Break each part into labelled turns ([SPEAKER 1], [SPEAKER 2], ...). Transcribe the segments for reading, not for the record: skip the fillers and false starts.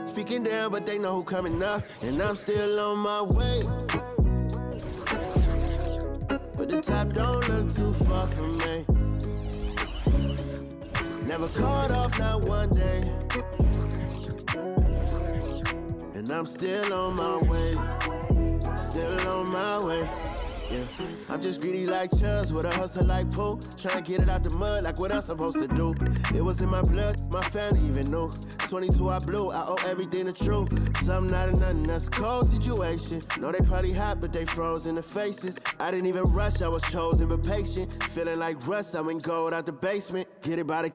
[SPEAKER 1] Speaking down, but they know who coming up, and I'm still on my way. But the top don't look too far from me. Never caught off, not one day. And I'm still on my way. Still on my way. Yeah. I'm just greedy like Chubbs with a hustle like Pooh. Trying to get it out the mud like what else I'm supposed to do. It was in my blood, my family even knew. 22 I blew, I owe everything to true. Something not of nothing, that's a cold situation. Know they probably hot, but they froze in the faces. I didn't even rush, I was chosen but patient. Feeling like rust, I went gold out the basement. Get it by the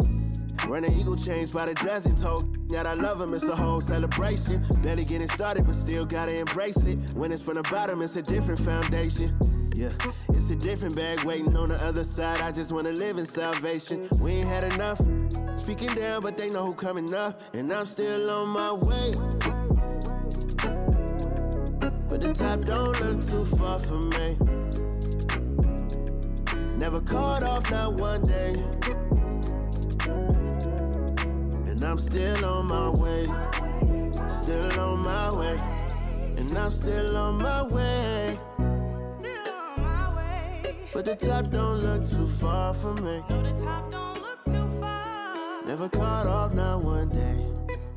[SPEAKER 1] running eagle chains by the dozen. Told that I love him, it's a whole celebration. Barely getting started, but still gotta embrace it. When it's from the bottom, it's a different foundation. Yeah, it's a different bag waiting on the other side. I just wanna live in salvation. We ain't had enough. Speaking down, but they know who coming up, and I'm still on my way. But the top don't look too far from me. Never caught off, not one day. And I'm still on my way. Still on my way. And I'm still on my way. But the top don't look too far from me.
[SPEAKER 2] No, the top don't look too far.
[SPEAKER 1] Never caught off, not one day.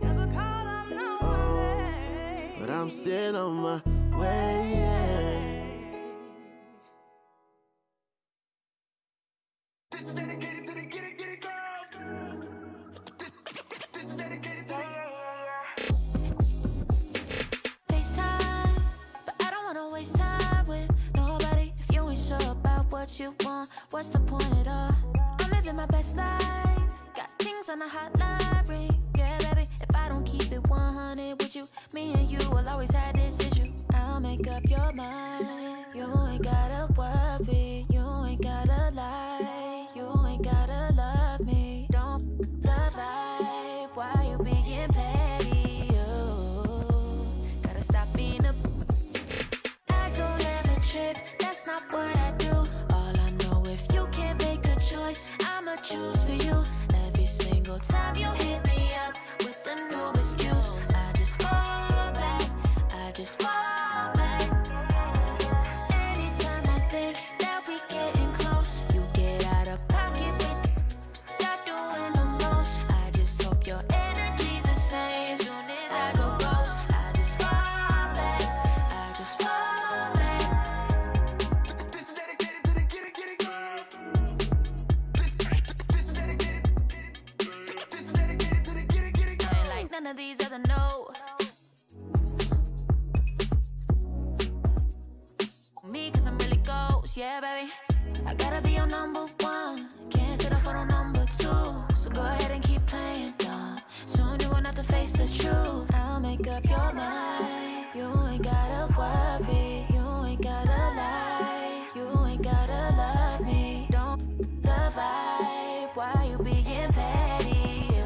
[SPEAKER 2] Never caught off, not one day.
[SPEAKER 1] But I'm still on my way.
[SPEAKER 3] This is dedicated to the get it girls. This is dedicated to the
[SPEAKER 4] FaceTime, but I don't wanna waste time with nobody if you ain't sure about what you want. What's the point at all? I'm living my best life, got things on the hotline ring. Yeah, baby, if I don't keep it 100 with you, me and you will always have this issue. I'll make up your mind. You ain't gotta worry, you ain't gotta lie, you ain't gotta love me. Don't the vibe, why you being petty? Oh, gotta stop being a. I don't ever trip, that's not what I do. All I know, if you can't make a choice, I'ma choose for you. Every single time you hit me up with a new excuse, I just fall back, I just fall back. Anytime I think that we getting close, you get out of pocket with, start doing the most. I just hope your energy's the same. Soon as I go ghost, I just fall back, I just fall back.
[SPEAKER 3] This is dedicated to the get it girls. This is dedicated to the get it
[SPEAKER 4] I
[SPEAKER 3] girls.
[SPEAKER 4] ain't like none of these other no. Me, cause I'm really ghost, yeah, baby. I gotta be your number one, can't settle for no number two. So go ahead and keep playing dumb. Soon you gonna have to face the truth. I'll make up your mind. You ain't gotta worry, you ain't gotta lie, you ain't gotta love me. Don't the vibe, why you being petty? You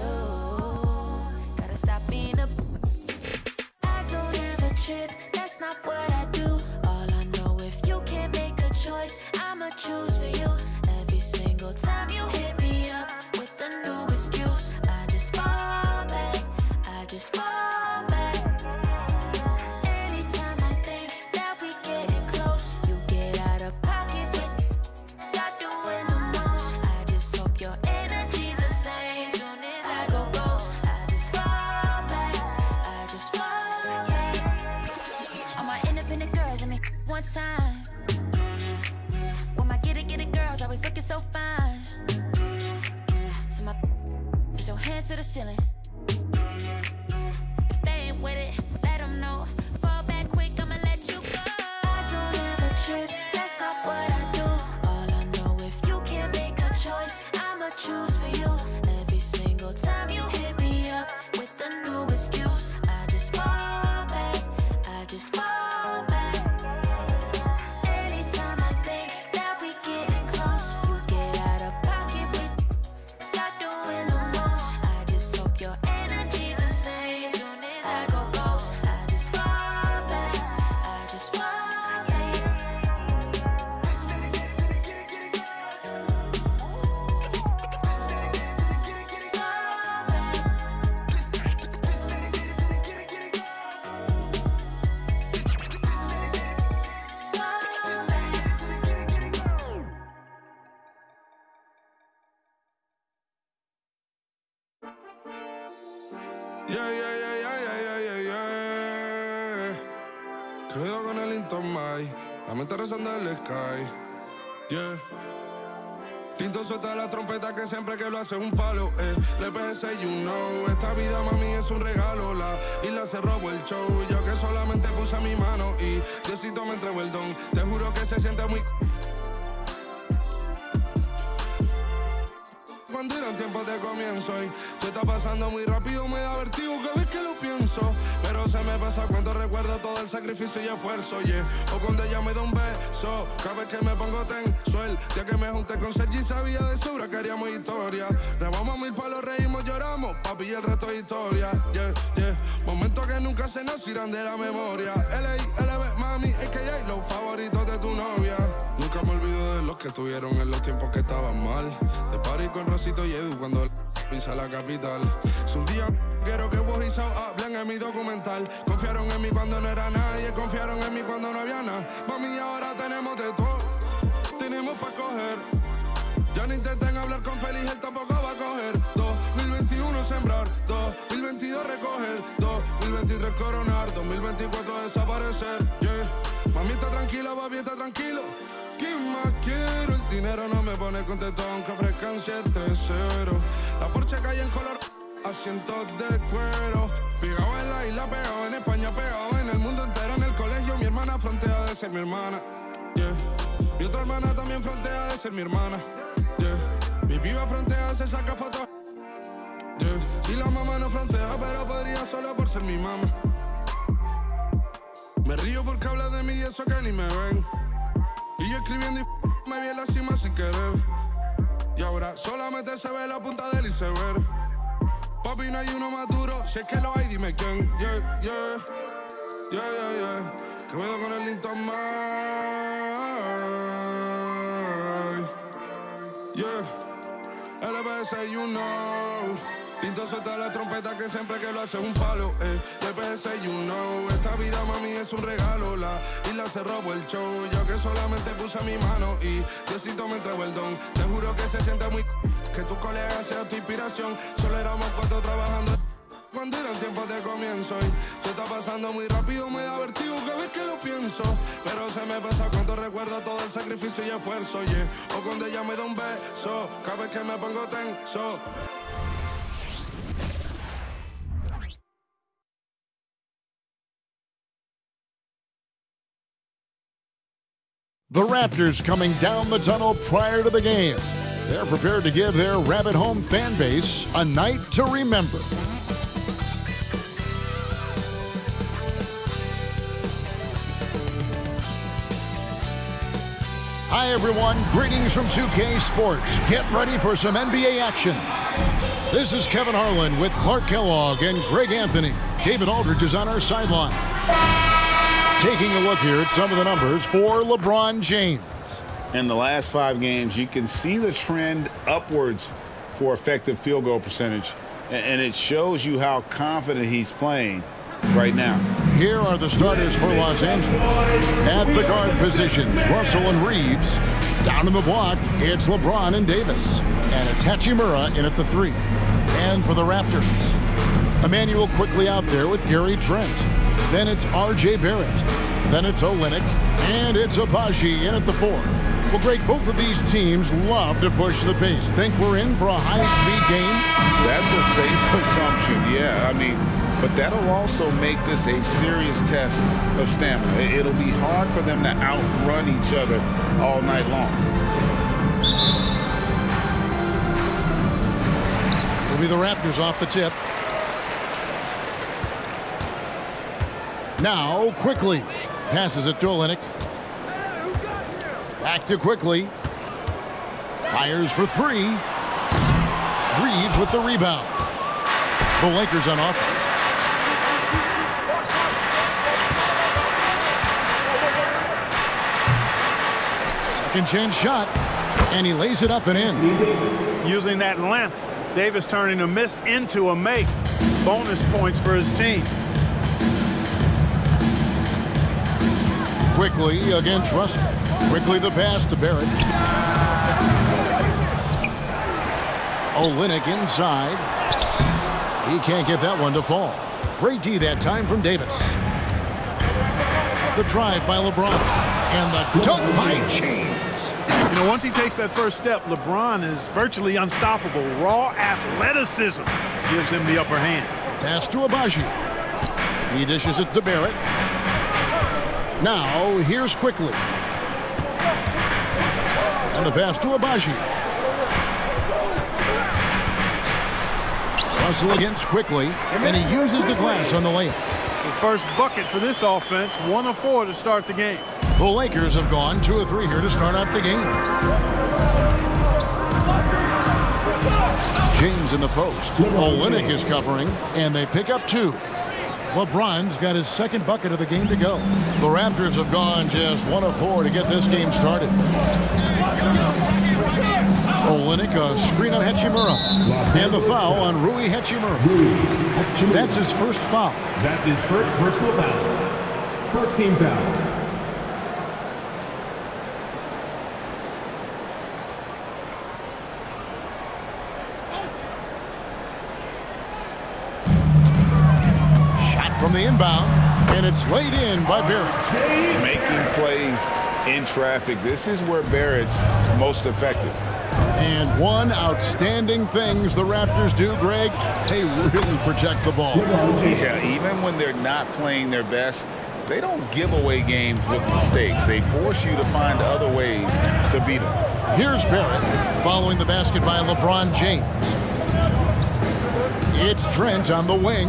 [SPEAKER 4] gotta stop being a. I don't ever trip, that's not what I do. All I know, if you can't make a choice, I'ma choose for you. Every single time you hit me up with a new excuse, I just fall back, I just fall back. Anytime I think that we getting close, you get out of pocket with, start doing the most. I just hope your energy's the same. Soon as I go ghost, I just fall back, I just fall back. All my independent girls, I mean, one time. When my get it girls always looking so fine. So my put your hands to the ceiling. If they ain't with it, let them know. Fall back quick, I'ma let you go. I don't ever trip, that's not what I do. All I know, if you can't make a choice, I'ma choose for you. Every single time you hit me up with a new excuse, I just fall back, I just fall back. Anytime I think that we getting close, you get out of pocket with, start doing the most. I just hope your
[SPEAKER 3] Quedo con el Intomai, la mente rezando el sky. Yeah. Tinto suelta la trompeta que siempre que lo hace es un palo. Le PSA, you know. Esta vida, mami, es un regalo. La isla se robó el show. Yo que solamente puse mi mano y Diosito me entregó el don. Te juro que se siente muy... Cuando eran tiempos de comienzo y te está pasando muy rápido, me da vertigo cada vez que lo pienso. Pero se me pasa cuando recuerdo todo el sacrificio y esfuerzo, yeah. O cuando ella me da un beso, cada vez que me pongo tenso. El día que me junté con Sergi sabía de sobra que haríamos historia. Grabamos 1000 palos, reímos, lloramos, papi, y el resto es historia, yeah, yeah. Momentos que nunca se nos irán de la memoria. LB, mami, AKA, los favoritos de tu novia. Nunca me olvido de los que estuvieron en los tiempos que estaban mal. De party con Rosito y Edu cuando pisa la capital. Es un día quiero que vos y Sao hablen en mi documental. Confiaron en mí cuando no era nadie, confiaron en mí cuando no había nada. Mami, ahora tenemos de todo, tenemos pa' coger. Ya no intenten hablar con Feliz, él tampoco va a coger. 2021 sembrar, 2022 recoger, 2023 coronar, 2024 desaparecer, yeah. Mami está tranquila, papi está tranquilo. ¿Qué más quiero? El dinero no me pone contento aunque ofrezcan 7-0. La Porsche cae en color, asientos de cuero. Pegado en la isla, pegado en España, pegado en el mundo entero. En el colegio mi hermana frontea de ser mi hermana, yeah. Mi otra hermana también frontea de ser mi hermana, yeah. Mi piba frontea, se saca fotos, yeah. Y la mamá no frontea, pero podría solo por ser mi mamá. Me río porque habla de mí y eso que ni me ven. Y yo escribiendo y me vi en la cima sin querer. Y ahora solamente se ve la punta del iceberg. Papi, no hay uno más duro, si es que lo hay, dime quién. Yeah, yeah, yeah, yeah, yeah. Que veo con el Linton May. Yeah, LBS, you know. Tinto suelta la trompeta que siempre que lo hace es un palo, LBS, you know. Esta vida, mami, es un regalo. La isla se robó el show. Yo que solamente puse mi mano y Diosito me entregó el don. Te juro que se siente muy... que tu colega sea tu inspiración. Solo éramos 4 trabajando cuando eran tiempos de comienzo y te está pasando muy rápido, me da vertigo cada vez que lo pienso. Pero se me pasa cuando recuerdo todo el sacrificio y esfuerzo, yeah. O cuando ella me da un beso, cada vez que me pongo tenso.
[SPEAKER 5] The Raptors coming down the tunnel prior to the game. They're prepared to give their Rabbit Home fan base a night to remember. Hi everyone, greetings from 2K Sports. Get ready for some NBA action. This is Kevin Harlan with Clark Kellogg and Greg Anthony. David Aldridge is on our sideline. Taking a look here at some of the numbers for LeBron James.
[SPEAKER 6] In the last 5 games, you can see the trend upwards for effective field goal percentage, and it shows you how confident he's playing right now.
[SPEAKER 5] Here are the starters for Los Angeles. At the guard positions, Russell and Reeves. Down in the block, it's LeBron and Davis. And it's Hachimura in at the 3. And for the Raptors, Emmanuel quickly out there with Gary Trent. Then it's R.J. Barrett. Then it's Olynyk. And it's Abaji in at the 4. Well, Greg, both of these teams love to push the pace. Think we're in for a high-speed game?
[SPEAKER 6] That's a safe assumption, yeah. I mean, but that'll also make this a serious test of stamina. It'll be hard for them to outrun each other all night long.
[SPEAKER 5] It'll be the Raptors off the tip. Now, quickly. Passes it to Olynyk. Back to quickly. Fires for 3. Reeves with the rebound. The Lakers on offense. Second chance shot. And he lays it up and in.
[SPEAKER 7] Using that length, Davis turning a miss into a make. Bonus points for his team.
[SPEAKER 5] Quickly against Russell. Quickly the pass to Barrett. Olynyk inside. He can't get that one to fall. Great D that time from Davis. The drive by LeBron. And the dunk by James.
[SPEAKER 7] You know, once he takes that first step, LeBron is virtually unstoppable. Raw athleticism gives him the upper hand.
[SPEAKER 5] Pass to Abaji. He dishes it to Barrett. Now, here's Quickly. And the pass to Abaji. Russell against Quickly, and he uses the glass on the layup.
[SPEAKER 7] The first bucket for this offense, 1 of 4 to start the game.
[SPEAKER 5] The Lakers have gone 2 of 3 here to start out the game. James in the post. Olynyk is covering, and they pick up 2. LeBron's got his second bucket of the game to go. The Raptors have gone just 1 of 4 to get this game started. Olynyk, a screen on Hachimura. And the foul on Rui Hachimura. That's his first foul.
[SPEAKER 8] That's his first personal foul. First team foul.
[SPEAKER 5] Shot from the inbound, and it's laid in by Barrett.
[SPEAKER 6] Making plays in traffic. This is where Barrett's most effective.
[SPEAKER 5] And one outstanding things the Raptors do, Greg, they really protect the ball.
[SPEAKER 6] Yeah, even when they're not playing their best, they don't give away games with mistakes. They force you to find other ways to beat them.
[SPEAKER 5] Here's Barrett following the basket by LeBron James. It's Trent on the wing.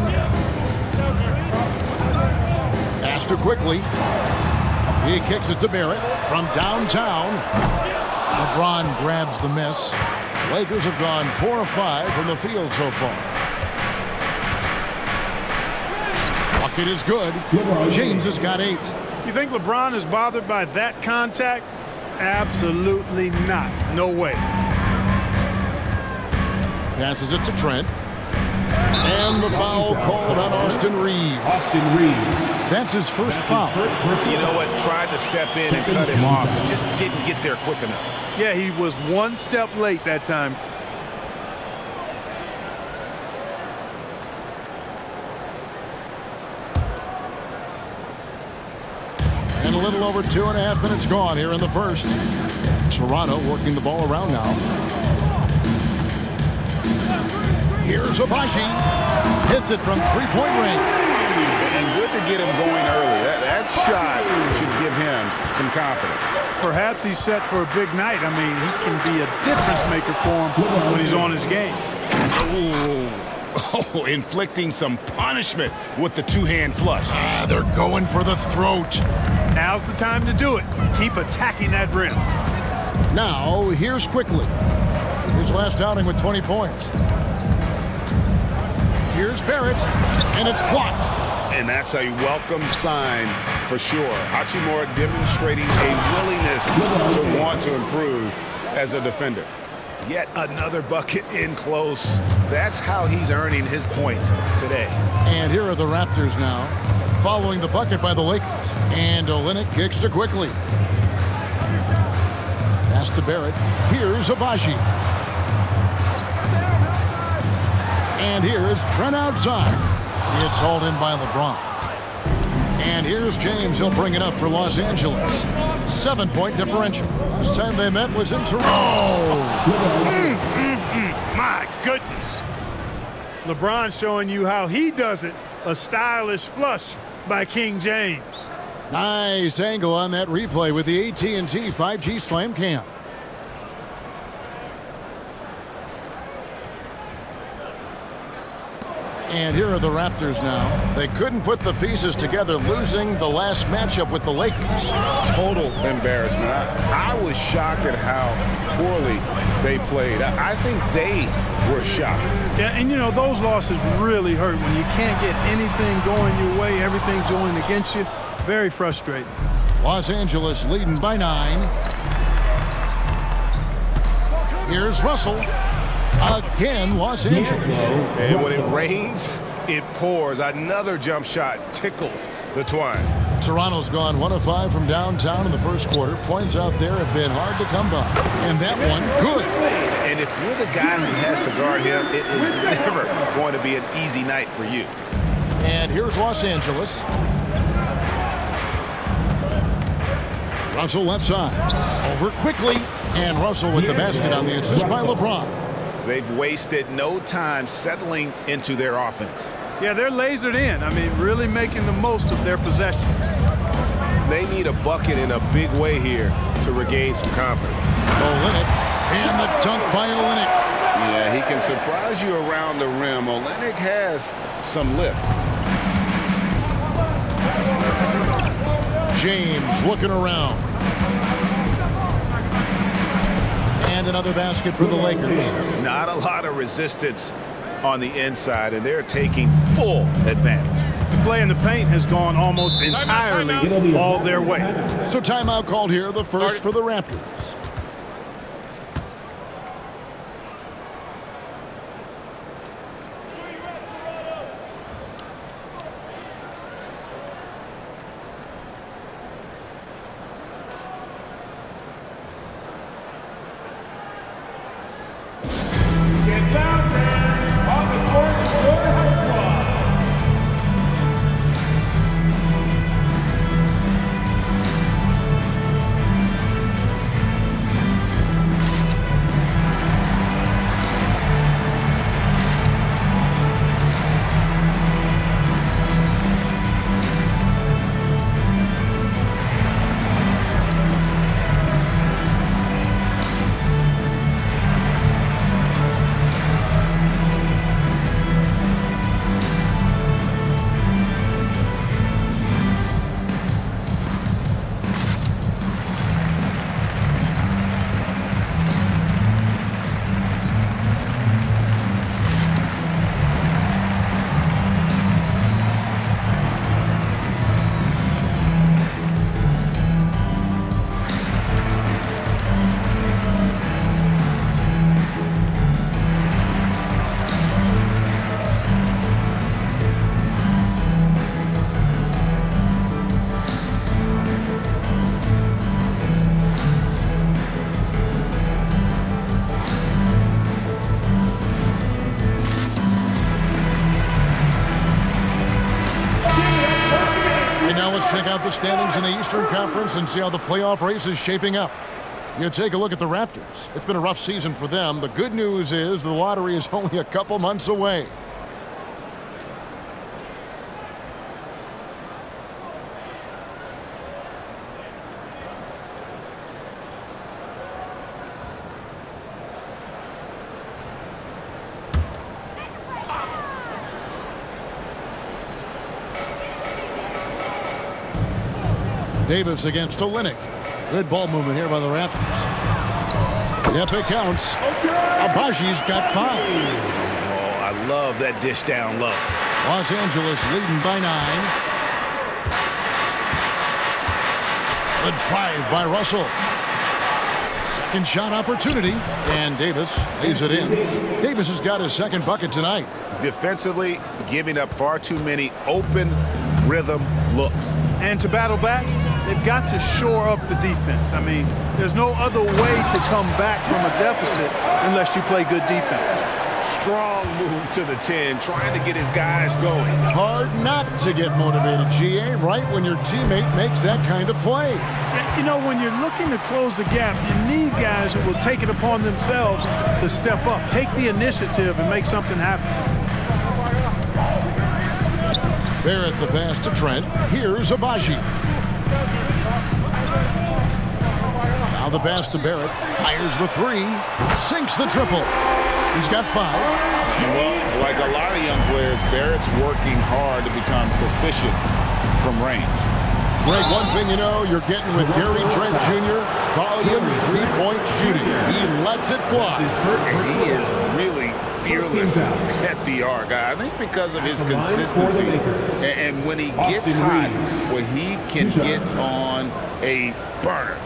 [SPEAKER 5] Pass to Quickly. He kicks it to Barrett from downtown. LeBron grabs the miss. Lakers have gone 4 of 5 from the field so far. Bucket is good. James has got 8.
[SPEAKER 7] You think LeBron is bothered by that contact? Absolutely not. No way.
[SPEAKER 5] Passes it to Trent. And the foul called on Austin Reeves. That's his first foul.
[SPEAKER 6] You know what? Tried to step in and cut him off, but just didn't get there quick enough.
[SPEAKER 7] Yeah, he was 1 step late that time.
[SPEAKER 5] And a little over 2.5 minutes gone here in the first. Toronto working the ball around now. Here's Abaji. Hits it from 3-point range.
[SPEAKER 6] And good to get him going early. That shot should give him some confidence.
[SPEAKER 7] Perhaps he's set for a big night. I mean, he can be a difference maker for him when he's on his game.
[SPEAKER 6] Oh, inflicting some punishment with the 2-hand flush.
[SPEAKER 5] They're going for the throat.
[SPEAKER 7] Now's the time to do it. Keep attacking that rim.
[SPEAKER 5] Now, here's Quickly. His last outing with 20 points. Here's Barrett, and it's blocked.
[SPEAKER 6] And that's a welcome sign for sure. Hachimura demonstrating a willingness to want to improve as a defender. Yet another bucket in close. That's how he's earning his points today.
[SPEAKER 5] And here are the Raptors now, following the bucket by the Lakers. And Olynyk kicks to Quickly. Pass to Barrett. Here's Abaji. And here's Trent outside. It's hauled in by LeBron. And here's James. He'll bring it up for Los Angeles. 7-point differential. Last time they met was in Toronto.
[SPEAKER 7] My goodness. LeBron showing you how he does it. A stylish flush by King James.
[SPEAKER 5] Nice angle on that replay with the AT&T 5G Slam Cam. And here are the Raptors now. They couldn't put the pieces together, losing the last matchup with the Lakers.
[SPEAKER 6] Total embarrassment. I was shocked at how poorly they played. I think they were shocked.
[SPEAKER 7] Yeah, and you know, those losses really hurt when you can't get anything going your way, everything's going against you. Very frustrating.
[SPEAKER 5] Los Angeles leading by 9. Here's Russell. Again, Los Angeles.
[SPEAKER 6] And when it rains, it pours. Another jump shot tickles the twine.
[SPEAKER 5] Toronto's gone 1 of 5 from downtown in the first quarter. Points out there have been hard to come by. And that one, good.
[SPEAKER 6] And And if you're the guy who has to guard him, it is never going to be an easy night for you.
[SPEAKER 5] And here's Los Angeles. Russell left side. Over quickly. And Russell with the basket on the assist by LeBron.
[SPEAKER 6] They've wasted no time settling into their offense.
[SPEAKER 7] Yeah, they're lasered in. I mean, really making the most of their possessions.
[SPEAKER 9] They need a bucket in a big way here to regain some confidence.
[SPEAKER 5] Olynyk, and the dunk by Olynyk.
[SPEAKER 6] Yeah, he can surprise you around the rim. Olynyk has some lift.
[SPEAKER 5] James looking around. And another basket for the Lakers.
[SPEAKER 6] Not a lot of resistance on the inside, and they're taking full advantage.
[SPEAKER 7] The play in the paint has gone almost entirely all their way.
[SPEAKER 5] So timeout called here, the first for the Raptors. Check out the standings in the Eastern Conference and see how the playoff race is shaping up. You take a look at the Raptors. It's been a rough season for them. The good news is the lottery is only a couple months away. Davis against Olynyk. Good ball movement here by the Raptors. Yep, it counts. Abaji's got 5.
[SPEAKER 6] Oh, I love that dish down low.
[SPEAKER 5] Los Angeles leading by 9. The drive by Russell. Second shot opportunity. And Davis lays it in. Davis has got his second bucket tonight.
[SPEAKER 6] Defensively, giving up far too many open rhythm looks.
[SPEAKER 7] And to battle back, they've got to shore up the defense. I mean, there's no other way to come back from a deficit unless you play good defense.
[SPEAKER 6] Strong move to the 10, trying to get his guys going.
[SPEAKER 5] Hard not to get motivated, GA, right when your teammate makes that kind of play.
[SPEAKER 7] You know, when you're looking to close the gap, you need guys who will take it upon themselves to step up, take the initiative, and make something happen.
[SPEAKER 5] Barrett the pass to Trent. Here's Abaji. Now the pass to Barrett. Fires the 3. Sinks the triple. He's got 5.
[SPEAKER 6] Well, like a lot of young players, Barrett's working hard to become proficient from range.
[SPEAKER 5] Greg, one thing you know, you're getting with Gary Trent Jr., volume 3-point shooting. He lets it fly.
[SPEAKER 6] He is really fearless at the arc. I think because of his consistency. And when he gets hot, well, he can get on a burner.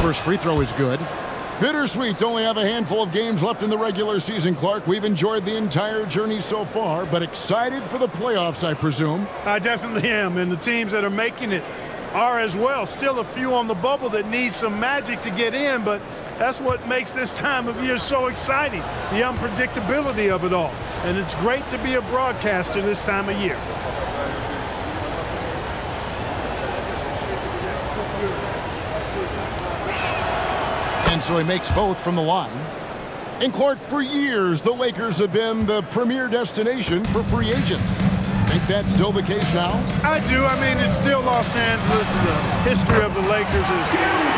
[SPEAKER 5] First free throw is good. Bittersweet to only have a handful of games left in the regular season, Clark. We've enjoyed the entire journey so far, but excited for the playoffs, I presume.
[SPEAKER 7] I definitely am, and the teams that are making it are as well. Still a few on the bubble that need some magic to get in, but that's what makes this time of year so exciting, the unpredictability of it all. And it's great to be a broadcaster this time of year.
[SPEAKER 5] And so he makes both from the line. And Clark, for years, the Lakers have been the premier destination for free agents. Think that's still the case now?
[SPEAKER 7] I do. I mean, it's still Los Angeles. The history of the Lakers is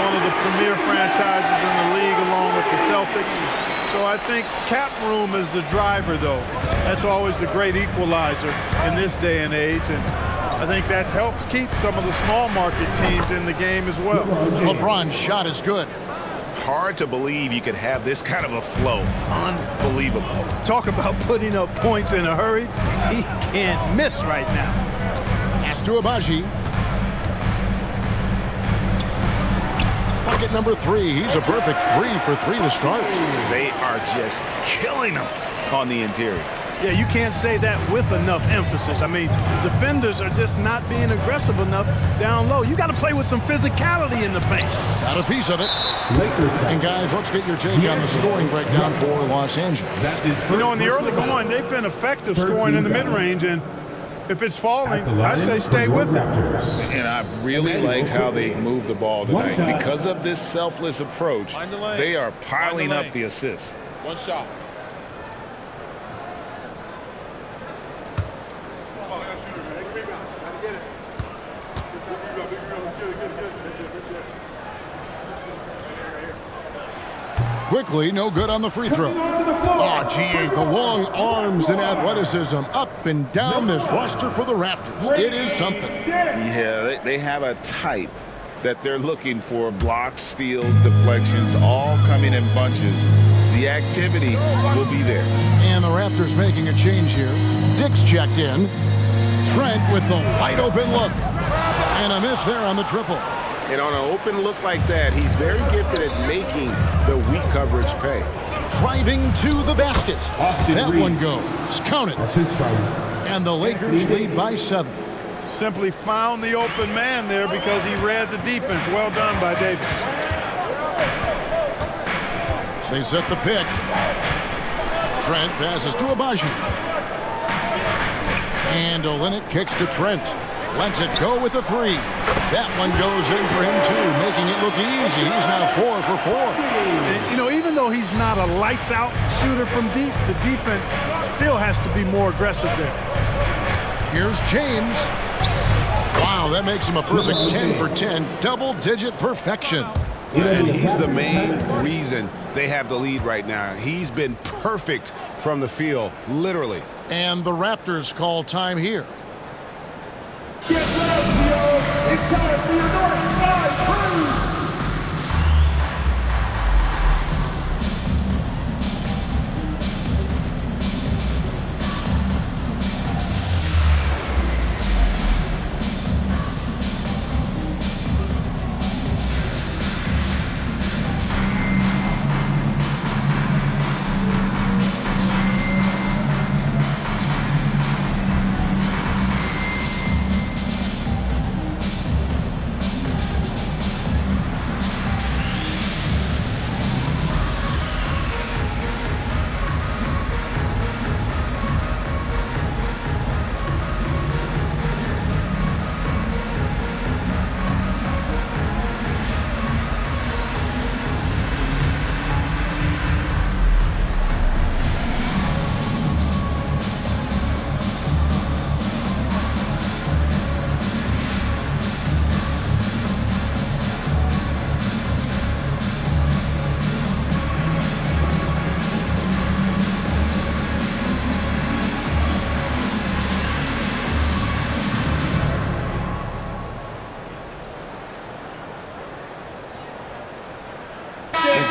[SPEAKER 7] one of the premier franchises in the league, along with the Celtics. So I think cap room is the driver, though. That's always the great equalizer in this day and age. And I think that helps keep some of the small market teams in the game as well.
[SPEAKER 5] LeBron's shot is good.
[SPEAKER 6] Hard to believe you could have this kind of a flow. Unbelievable.
[SPEAKER 7] Talk about putting up points in a hurry. He can't miss right now.
[SPEAKER 5] Pass to Abaji. Bucket number 3. He's a perfect 3 for 3 to start.
[SPEAKER 6] They are just killing him on the interior.
[SPEAKER 7] Yeah, you can't say that with enough emphasis. I mean, the defenders are just not being aggressive enough down low. You got to play with some physicality in the paint.
[SPEAKER 5] Got a piece of it. And guys, let's get your take on the scoring breakdown for Los Angeles.
[SPEAKER 7] You know, in the early going, they've been effective scoring in the mid-range, and if it's falling, I say stay with it.
[SPEAKER 6] And I've really liked how they moved the ball tonight. Because of this selfless approach, they are piling up the assists.
[SPEAKER 10] One shot.
[SPEAKER 5] Quickly, no good on the free throw. Oh, gee, the long arms and athleticism up and down this roster for the Raptors. It is something.
[SPEAKER 6] Yeah, they have a type that they're looking for. Blocks, steals, deflections, all coming in bunches. The activity will be there.
[SPEAKER 5] And the Raptors making a change here. Dick's checked in. Trent with the wide open look. And a miss there on the triple.
[SPEAKER 6] And on an open look like that, he's very gifted at making the weak coverage pay.
[SPEAKER 5] Driving to the basket. That one goes. Count it. And the Lakers lead by 7.
[SPEAKER 7] Simply found the open man there because he read the defense. Well done by Davis.
[SPEAKER 5] They set the pick. Trent passes to Abaji. And Olynyk kicks to Trent. Lets it go with a 3. That one goes in for him, too, making it look easy. He's now 4 for 4.
[SPEAKER 7] And, you know, even though he's not a lights-out shooter from deep, the defense still has to be more aggressive there.
[SPEAKER 5] Here's James. Wow, that makes him a perfect 10 for 10. Double-digit perfection.
[SPEAKER 6] And he's the main reason they have the lead right now. He's been perfect from the field, literally.
[SPEAKER 5] And the Raptors call time here.
[SPEAKER 8] Get ready, Leo. It's time for your North Side Crew.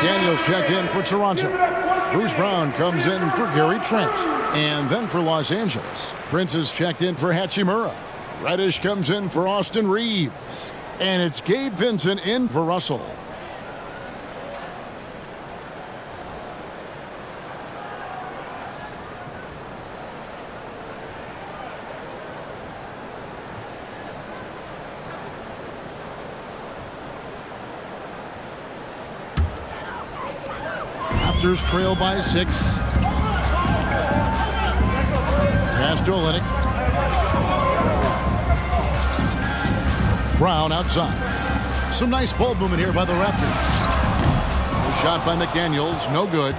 [SPEAKER 5] Daniels checked in for Toronto. Bruce Brown comes in for Gary Trent. And then for Los Angeles, Prince is checked in for Hachimura. Reddish comes in for Austin Reeves. And it's Gabe Vincent in for Russell. Raptors trail by 6. Pass to Olynyk. Brown outside. Some nice ball movement here by the Raptors. A shot by McDaniels, no good.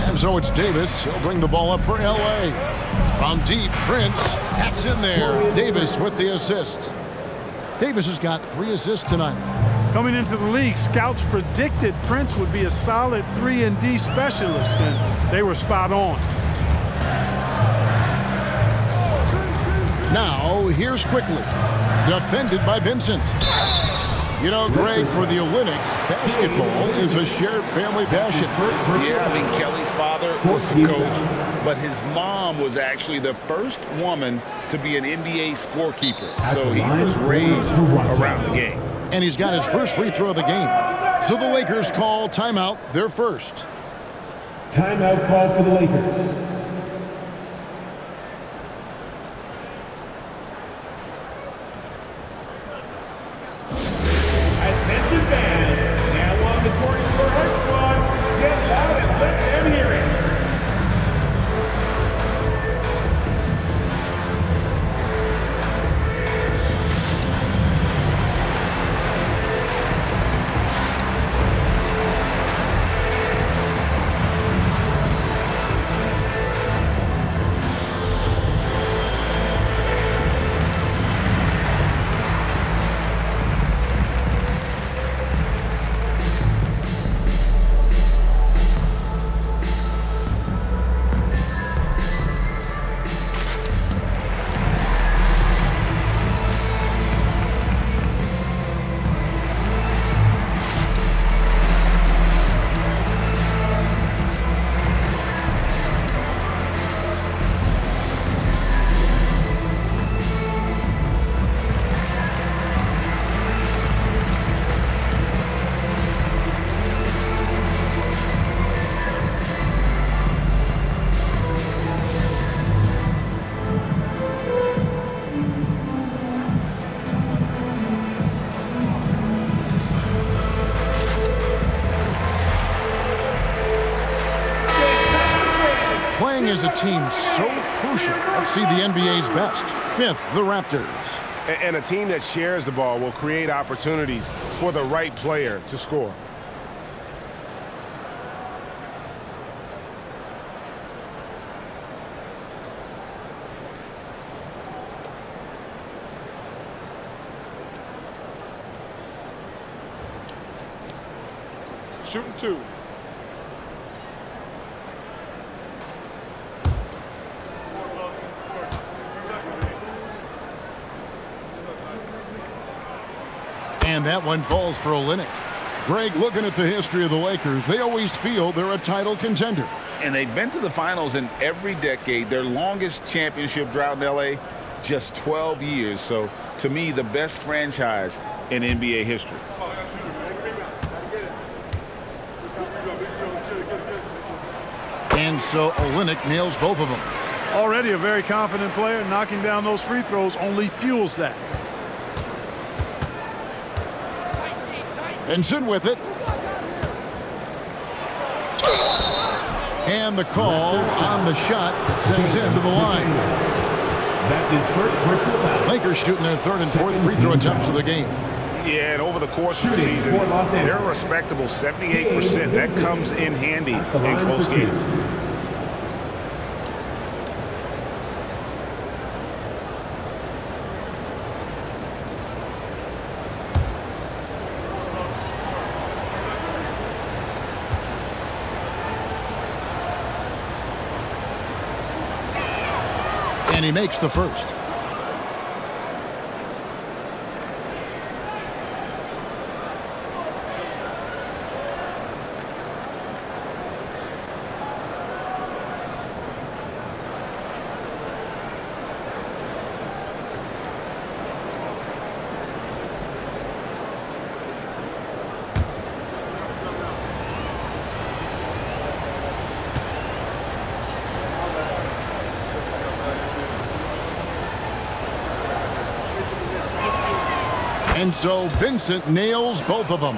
[SPEAKER 5] And so it's Davis. He'll bring the ball up for L.A. From deep, Prince. That's in there. Davis with the assist. Davis has got 3 assists tonight.
[SPEAKER 7] Coming into the league, scouts predicted Prince would be a solid 3-and-D specialist, and they were spot on.
[SPEAKER 5] Now, here's Quickly. Defended by Vincent. You know, Greg, for the Olynyks, basketball is a shared family passion.
[SPEAKER 6] Yeah, I mean, Kelly's father was the coach, but his mom was actually the first woman to be an NBA scorekeeper. So he was raised around the game.
[SPEAKER 5] And he's got his first free throw of the game. So the Lakers call timeout, their first.
[SPEAKER 8] Timeout call for the Lakers. Attention fans, now on the court for our squad. Get loud and let them hear it.
[SPEAKER 5] Playing as a team so crucial. Let's see the NBA's best. 5th, the Raptors.
[SPEAKER 9] And a team that shares the ball will create opportunities for the right player to score.
[SPEAKER 7] Shooting 2.
[SPEAKER 5] And that one falls for Olynyk. Greg, looking at the history of the Lakers, they always feel they're a title contender.
[SPEAKER 6] And they've been to the finals in every decade. Their longest championship drought in L.A., just 12 years. So, to me, the best franchise in NBA history.
[SPEAKER 5] And so Olynyk nails both of them.
[SPEAKER 7] Already a very confident player. Knocking down those free throws only fuels that.
[SPEAKER 5] Vincent with it. And the call on the shot that sends him to the line.
[SPEAKER 8] That's his first personal foul.
[SPEAKER 5] Lakers shooting their 3rd and 4th free throw attempts of the game.
[SPEAKER 9] Yeah, and over the course of the season, they're a respectable 78%. That comes in handy in close games.
[SPEAKER 5] And he makes the first. And so Vincent nails both of them.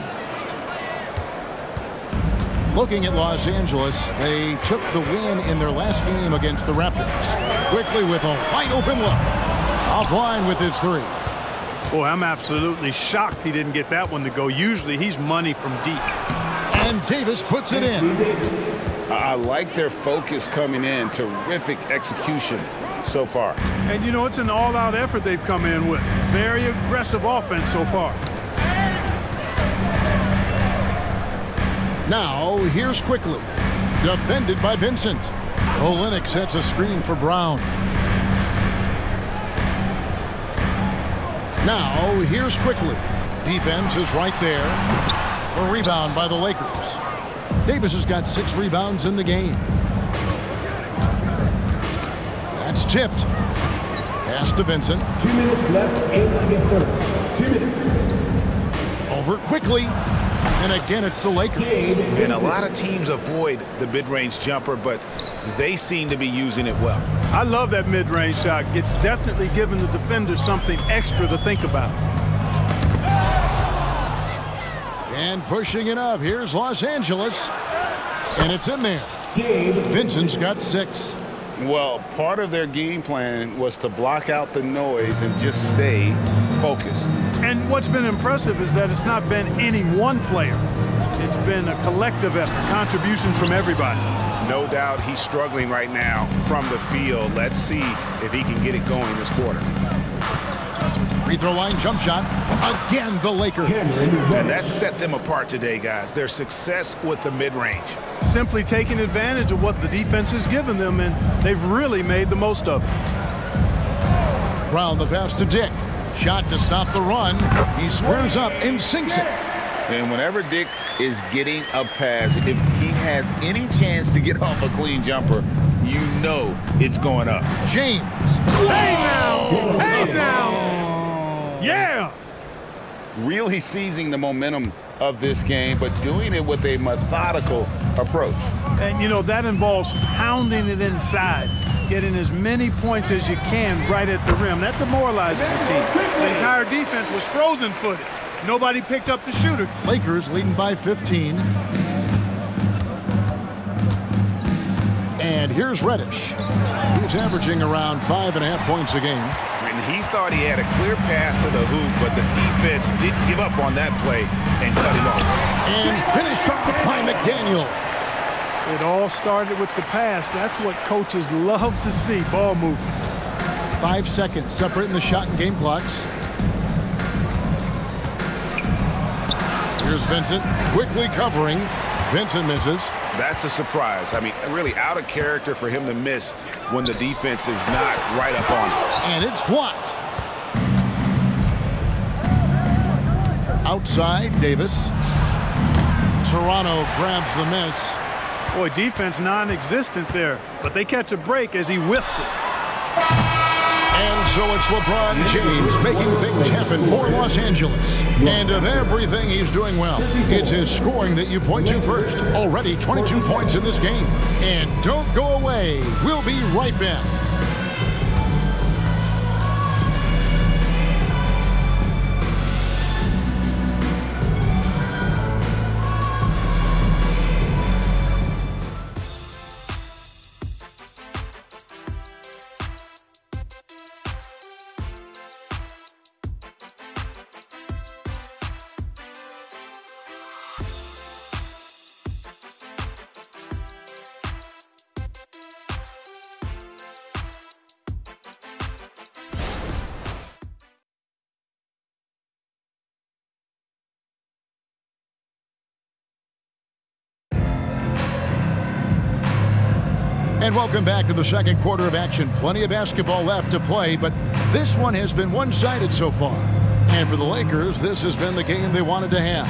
[SPEAKER 5] Looking at Los Angeles, they took the win in their last game against the Raptors. Quickly with a wide open look. Offline with his three.
[SPEAKER 7] Boy, I'm absolutely shocked he didn't get that one to go. Usually he's money from deep.
[SPEAKER 5] And Davis puts it in.
[SPEAKER 6] I like their focus coming in. Terrific execution so far.
[SPEAKER 7] And, you know, it's an all-out effort they've come in with. Very aggressive offense so far.
[SPEAKER 5] Now, here's Quickly. Defended by Vincent. Olynyk sets a screen for Brown. Now, here's Quickly. Defense is right there. A rebound by the Lakers. Davis has got 6 rebounds in the game. That's tipped. Pass to Vincent.
[SPEAKER 8] 2 minutes left in the first. 2 minutes.
[SPEAKER 5] Over Quickly. And again, it's the Lakers.
[SPEAKER 9] And a lot of teams avoid the mid-range jumper, but they seem to be using it well.
[SPEAKER 7] I love that mid-range shot. It's definitely giving the defender something extra to think about.
[SPEAKER 5] And pushing it up. Here's Los Angeles. And it's in there. Vincent's got 6.
[SPEAKER 6] Well, part of their game plan was to block out the noise and just stay focused.
[SPEAKER 7] And what's been impressive is that it's not been any one player. It's been a collective effort, contributions from everybody.
[SPEAKER 9] No doubt he's struggling right now from the field. Let's see if he can get it going this quarter.
[SPEAKER 5] Free throw line jump shot. Again, the Lakers.
[SPEAKER 9] And that set them apart today, guys. Their success with the mid-range.
[SPEAKER 7] Simply taking advantage of what the defense has given them, and they've really made the most of it.
[SPEAKER 5] Brown the pass to Dick. Shot to stop the run. He squares up and sinks it.
[SPEAKER 6] And whenever Dick is getting a pass, if he has any chance to get off a clean jumper, you know it's going up.
[SPEAKER 5] James.
[SPEAKER 7] Hey now! Hey now! Yeah!
[SPEAKER 6] Really seizing the momentum of this game, but doing it with a methodical approach.
[SPEAKER 7] And, you know, that involves pounding it inside, getting as many points as you can right at the rim. That demoralizes the team. The entire defense was frozen-footed. Nobody picked up the shooter.
[SPEAKER 5] Lakers leading by 15. And here's Reddish. He's averaging around 5.5 points a game.
[SPEAKER 9] And he thought he had a clear path to the hoop, but the defense didn't give up on that play and cut it off.
[SPEAKER 5] And finished off by McDaniel.
[SPEAKER 7] It all started with the pass. That's what coaches love to see, ball movement.
[SPEAKER 5] 5 seconds separating the shot and game clocks. Here's Vincent, quickly covering. Vincent misses.
[SPEAKER 9] That's a surprise. I mean, really out of character for him to miss when the defense is not right up on him.
[SPEAKER 5] And it's blocked. Outside, Davis. Toronto grabs the miss.
[SPEAKER 7] Boy, defense non-existent there, but they catch a break as he whiffs it.
[SPEAKER 5] And so it's LeBron James making things happen for Los Angeles. And of everything he's doing well, it's his scoring that you point to first. Already 22 points in this game. And don't go away. We'll be right back. And welcome back to the second quarter of action. Plenty of basketball left to play, but this one has been one-sided so far. And for the Lakers, this has been the game they wanted to have.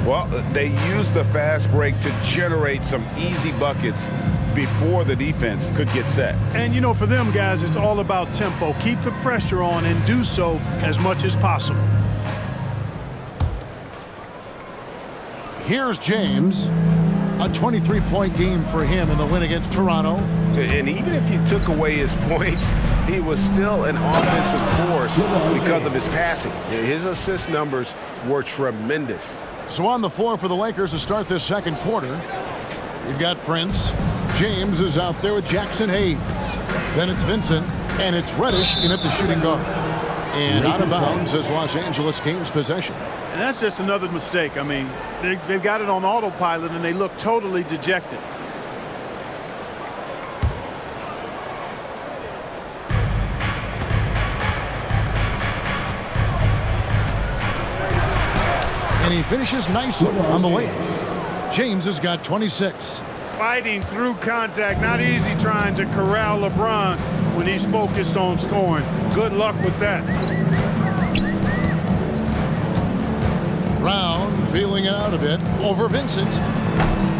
[SPEAKER 6] Well, they used the fast break to generate some easy buckets before the defense could get set.
[SPEAKER 7] And, you know, for them guys, it's all about tempo. Keep the pressure on and do so as much as possible.
[SPEAKER 5] Here's James. A 23-point game for him in the win against Toronto.
[SPEAKER 6] And even if you took away his points, he was still an offensive force because of his passing. His assist numbers were tremendous.
[SPEAKER 5] So on the floor for the Lakers to start this second quarter, You've got Prince. James is out there with Jackson Hayes. Then it's Vincent, and it's Reddish in at the shooting guard. And out of bounds as Los Angeles gains possession.
[SPEAKER 7] And that's just another mistake. I mean, they've got it on autopilot, and they look totally dejected.
[SPEAKER 5] And he finishes nicely on the layup. James has got 26.
[SPEAKER 7] Fighting through contact, not easy trying to corral LeBron when he's focused on scoring. Good luck with that.
[SPEAKER 5] Brown feeling it out a bit over Vincent.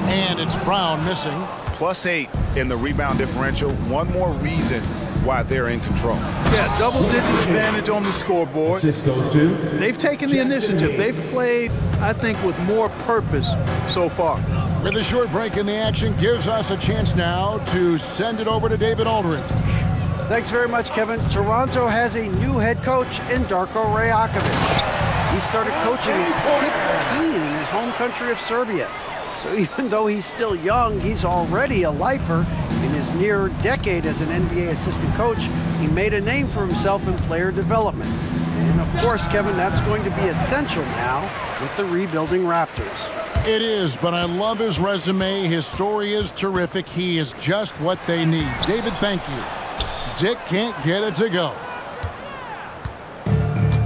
[SPEAKER 5] And it's Brown missing.
[SPEAKER 9] +8 in the rebound differential. One more reason why they're in control.
[SPEAKER 7] Yeah, double-digit advantage on the scoreboard. They've taken the initiative. They've played, I think, with more purpose so far.
[SPEAKER 5] With a short break in the action gives us a chance now to send it over to David Aldridge.
[SPEAKER 10] Thanks very much, Kevin. Toronto has a new head coach in Darko Rajakovic. He started coaching at 16 in his home country of Serbia. So even though he's still young, he's already a lifer. In his near decade as an NBA assistant coach, he made a name for himself in player development. And of course, Kevin, that's going to be essential now with the rebuilding Raptors.
[SPEAKER 5] It is, but I love his resume. His story is terrific. He is just what they need. David, thank you. Dick can't get it to go.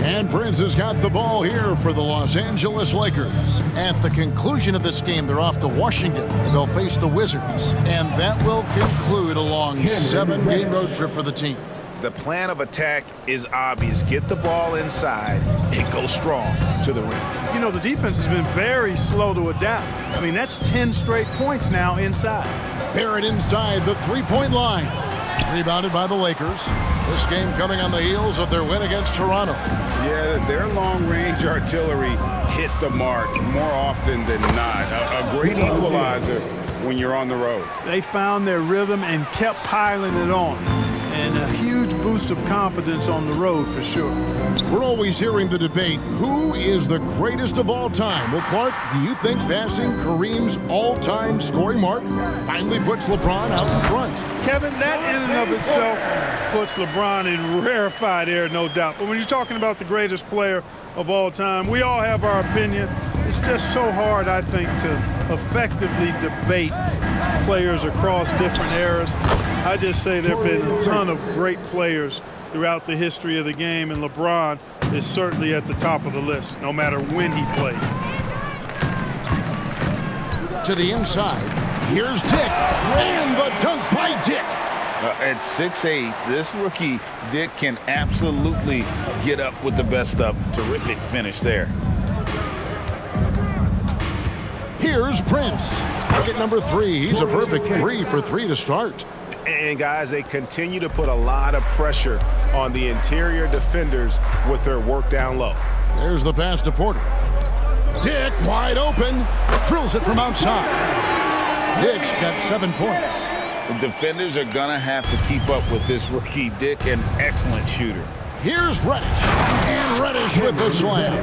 [SPEAKER 5] And Prince has got the ball here for the Los Angeles Lakers. At the conclusion of this game, they're off to Washington. They'll face the Wizards. And that will conclude a long 7-game road trip for the team.
[SPEAKER 9] The plan of attack is obvious. Get the ball inside and go strong to the rim.
[SPEAKER 7] You know, the defense has been very slow to adapt. I mean, that's 10 straight points now inside.
[SPEAKER 5] Barrett inside the three-point line. Rebounded by the Lakers. This game coming on the heels of their win against Toronto.
[SPEAKER 9] Yeah, their long-range artillery hit the mark more often than not. A great equalizer when you're on the road.
[SPEAKER 7] They found their rhythm and kept piling it on. And a huge boost of confidence on the road for sure.
[SPEAKER 5] We're always hearing the debate, who is the greatest of all time? Well, Clark, do you think passing Kareem's all-time scoring mark finally puts LeBron out in front?
[SPEAKER 7] Kevin, that in and of itself puts LeBron in rarefied air, no doubt. But when you're talking about the greatest player of all time, we all have our opinion. It's just so hard, I think, to effectively debate players across different eras. I just say there have been a ton of great players throughout the history of the game, and LeBron is certainly at the top of the list, no matter when he played.
[SPEAKER 5] To the inside, here's Dick, and the dunk by Dick.
[SPEAKER 9] At 6'8", this rookie, Dick, can absolutely get up with the best of. Terrific finish there.
[SPEAKER 5] Here's Prince. Bucket number 3. He's a perfect 3 for 3 to start.
[SPEAKER 9] And, guys, they continue to put a lot of pressure on the interior defenders with their work down low.
[SPEAKER 5] There's the pass to Porter. Dick wide open. Drills it from outside. Dick's got 7 points.
[SPEAKER 9] The defenders are going to have to keep up with this rookie. Dick, an excellent shooter.
[SPEAKER 5] Here's Reddish. And Reddish with the slam.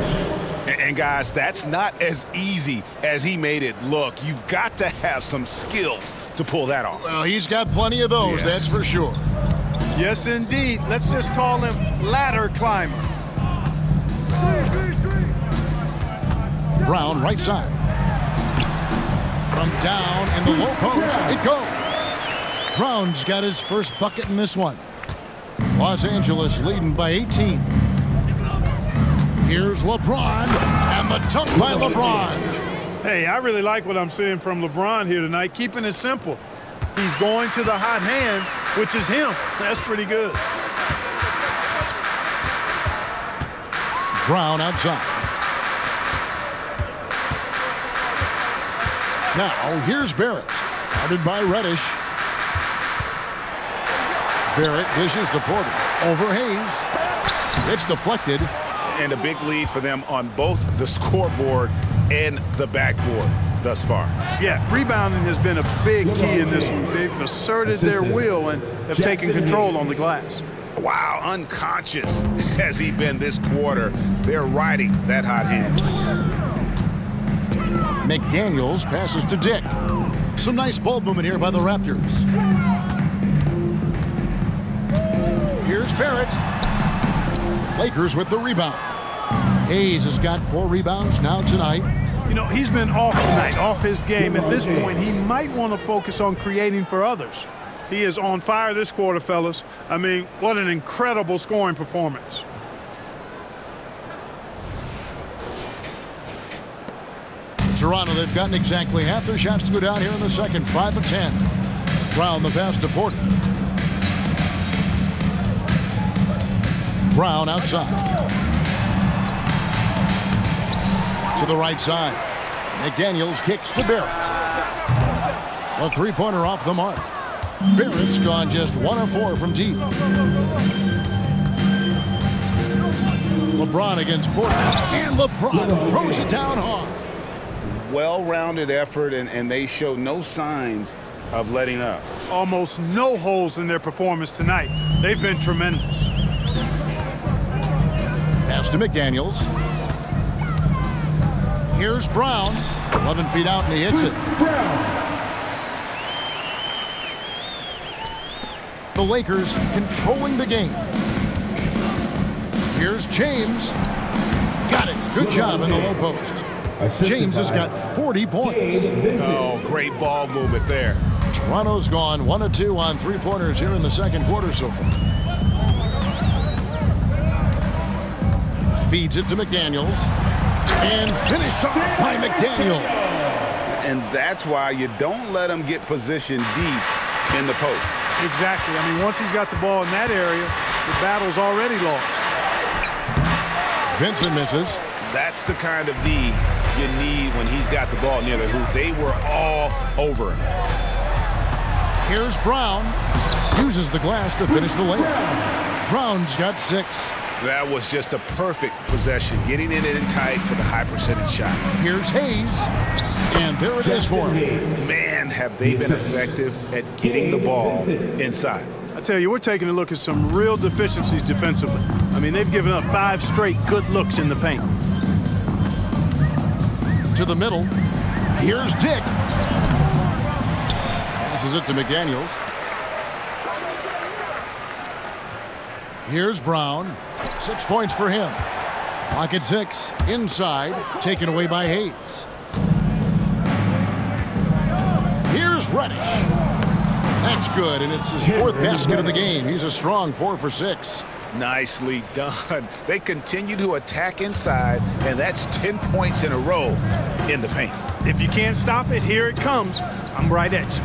[SPEAKER 9] And, guys, that's not as easy as he made it look. You've got to have some skills to pull that off.
[SPEAKER 5] Well, he's got plenty of those, that's for sure.
[SPEAKER 7] Yes, indeed. Let's just call him ladder climber.
[SPEAKER 5] Brown right side. From down in the low post, it goes. Brown's got his first bucket in this one. Los Angeles leading by 18. Here's LeBron, and the dunk by LeBron.
[SPEAKER 7] Hey, I really like what I'm seeing from LeBron here tonight, keeping it simple. He's going to the hot hand, which is him. That's pretty good.
[SPEAKER 5] Brown outside. Now, here's Barrett, guarded by Reddish. Barrett dishes to Porter. Over Hayes. It's deflected.
[SPEAKER 9] And a big lead for them on both the scoreboard and the backboard thus far.
[SPEAKER 7] Yeah, rebounding has been a big key in this one. They've asserted their will and have taken control on the glass.
[SPEAKER 9] Wow, unconscious has he been this quarter. They're riding that hot hand.
[SPEAKER 5] McDaniels passes to Dick. Some nice ball movement here by the Raptors. Here's Barrett. Lakers with the rebound. Hayes has got 4 rebounds now tonight.
[SPEAKER 7] You know, he's been off tonight, off his game. At this point, he might want to focus on creating for others. He is on fire this quarter, fellas. I mean, what an incredible scoring performance.
[SPEAKER 5] Toronto, they've gotten exactly half their shots to go down here in the second. 5 of 10. Brown the pass to Porter. Brown outside. To the right side. McDaniels kicks to Barrett. A three-pointer off the mark. Barrett's gone just 1 of 4 from deep. LeBron against Porter. And LeBron throws it down hard.
[SPEAKER 6] Well-rounded effort, and they show no signs of letting up.
[SPEAKER 7] Almost no holes in their performance tonight. They've been tremendous.
[SPEAKER 5] Pass to McDaniels. Here's Brown. 11 feet out, and he hits it. The Lakers controlling the game. Here's James. Got it. Good job in the low post. James has got 40 points.
[SPEAKER 6] Oh, great ball movement there.
[SPEAKER 5] Toronto's gone 1 of 2 on three-pointers here in the second quarter so far. Feeds it to McDaniels. And finished off by McDaniel.
[SPEAKER 6] And that's why you don't let him get positioned deep in the post.
[SPEAKER 7] Exactly. I mean, once he's got the ball in that area, the battle's already lost.
[SPEAKER 5] Vincent misses.
[SPEAKER 6] That's the kind of D you need when he's got the ball near the hoop. They were all over him.
[SPEAKER 5] Here's Brown. Uses the glass to finish the layup. Brown's got 6.
[SPEAKER 6] That was just a perfect possession, getting it in tight for the high percentage shot.
[SPEAKER 5] Here's Hayes. And there it is for him.
[SPEAKER 6] Man, have they been effective at getting the ball inside.
[SPEAKER 7] I tell you, we're taking a look at some real deficiencies defensively. I mean, they've given up 5 straight good looks in the paint.
[SPEAKER 5] To the middle. Here's Dick. Passes it to McDaniels. Here's Brown. 6 points for him. Clock at 6. Inside. Taken away by Hayes. Here's Reddish. That's good, and it's his 4th basket of the game. He's a strong 4 for 6.
[SPEAKER 6] Nicely done. They continue to attack inside, and that's 10 points in a row in the paint.
[SPEAKER 7] If you can't stop it, here it comes. I'm right at you.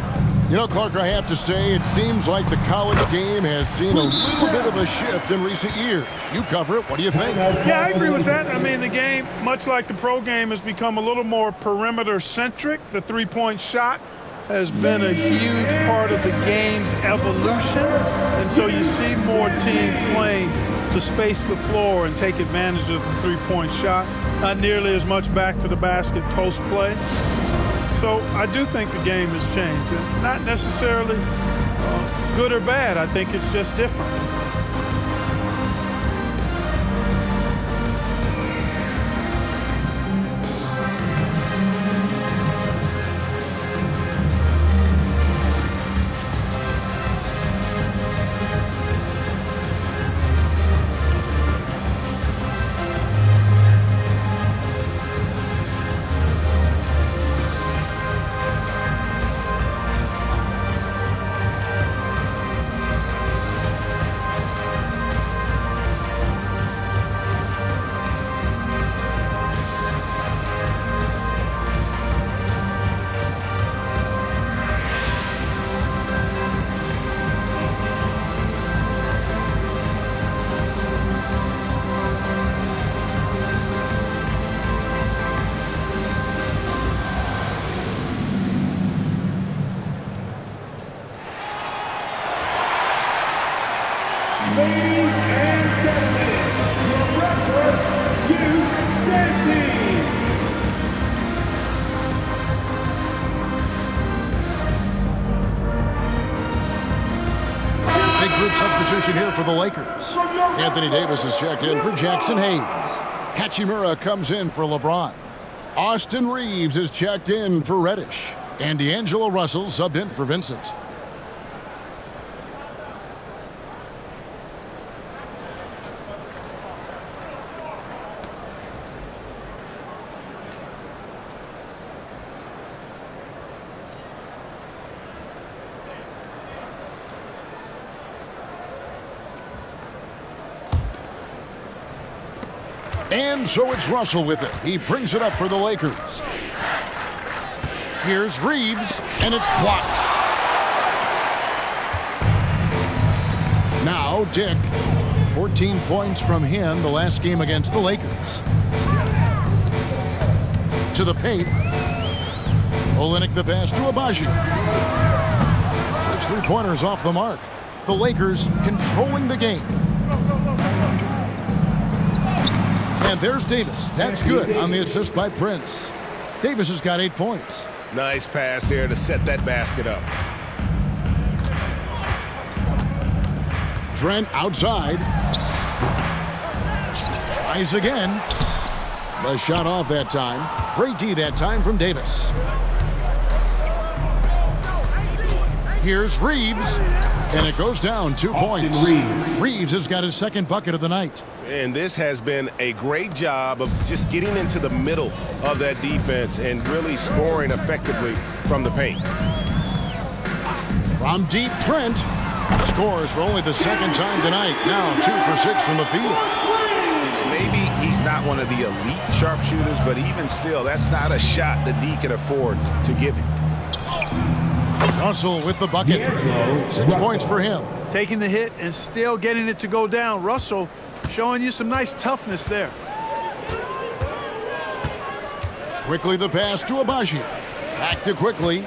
[SPEAKER 5] You know, Clark, I have to say, it seems like the college game has seen a little bit of a shift in recent years. You cover it. What do you think?
[SPEAKER 7] Yeah, I agree with that. I mean, the game, much like the pro game, has become a little more perimeter-centric. The three-point shot has been a huge part of the game's evolution. And so you see more teams playing to space the floor and take advantage of the three-point shot. Not nearly as much back to the basket post play. So I do think the game has changed. And not necessarily good or bad. I think it's just different.
[SPEAKER 8] Ladies and gentlemen, your Raptors, you dancing.
[SPEAKER 5] Big group substitution here for the Lakers. Anthony Davis is checked in for Jackson Hayes. Hachimura comes in for LeBron. Austin Reeves is checked in for Reddish. And D'Angelo Russell subbed in for Vincent. And so it's Russell with it. He brings it up for the Lakers. Here's Reeves, and it's blocked. Now Dick. 14 points from him the last game against the Lakers. To the paint. Olynyk the pass to Agbaji. Those three-pointers off the mark. The Lakers controlling the game. And there's Davis. That's good on the assist by Prince. Davis has got 8 points.
[SPEAKER 6] Nice pass here to set that basket up.
[SPEAKER 5] Trent outside. Tries again. The shot off that time. Great D that time from Davis. Here's Reeves. And it goes down 2 points. Reeves has got his second bucket of the night.
[SPEAKER 6] And this has been a great job of just getting into the middle of that defense and really scoring effectively from the paint.
[SPEAKER 5] From deep, Trent scores for only the second time tonight. Now 2 for 6 from the field.
[SPEAKER 6] Maybe he's not one of the elite sharpshooters, but even still, that's not a shot that D can afford to give him.
[SPEAKER 5] Russell with the bucket. 6 points for him.
[SPEAKER 7] Taking the hit and still getting it to go down. Russell showing you some nice toughness there.
[SPEAKER 5] Quickly the pass to Agbaji. Back to Quickly.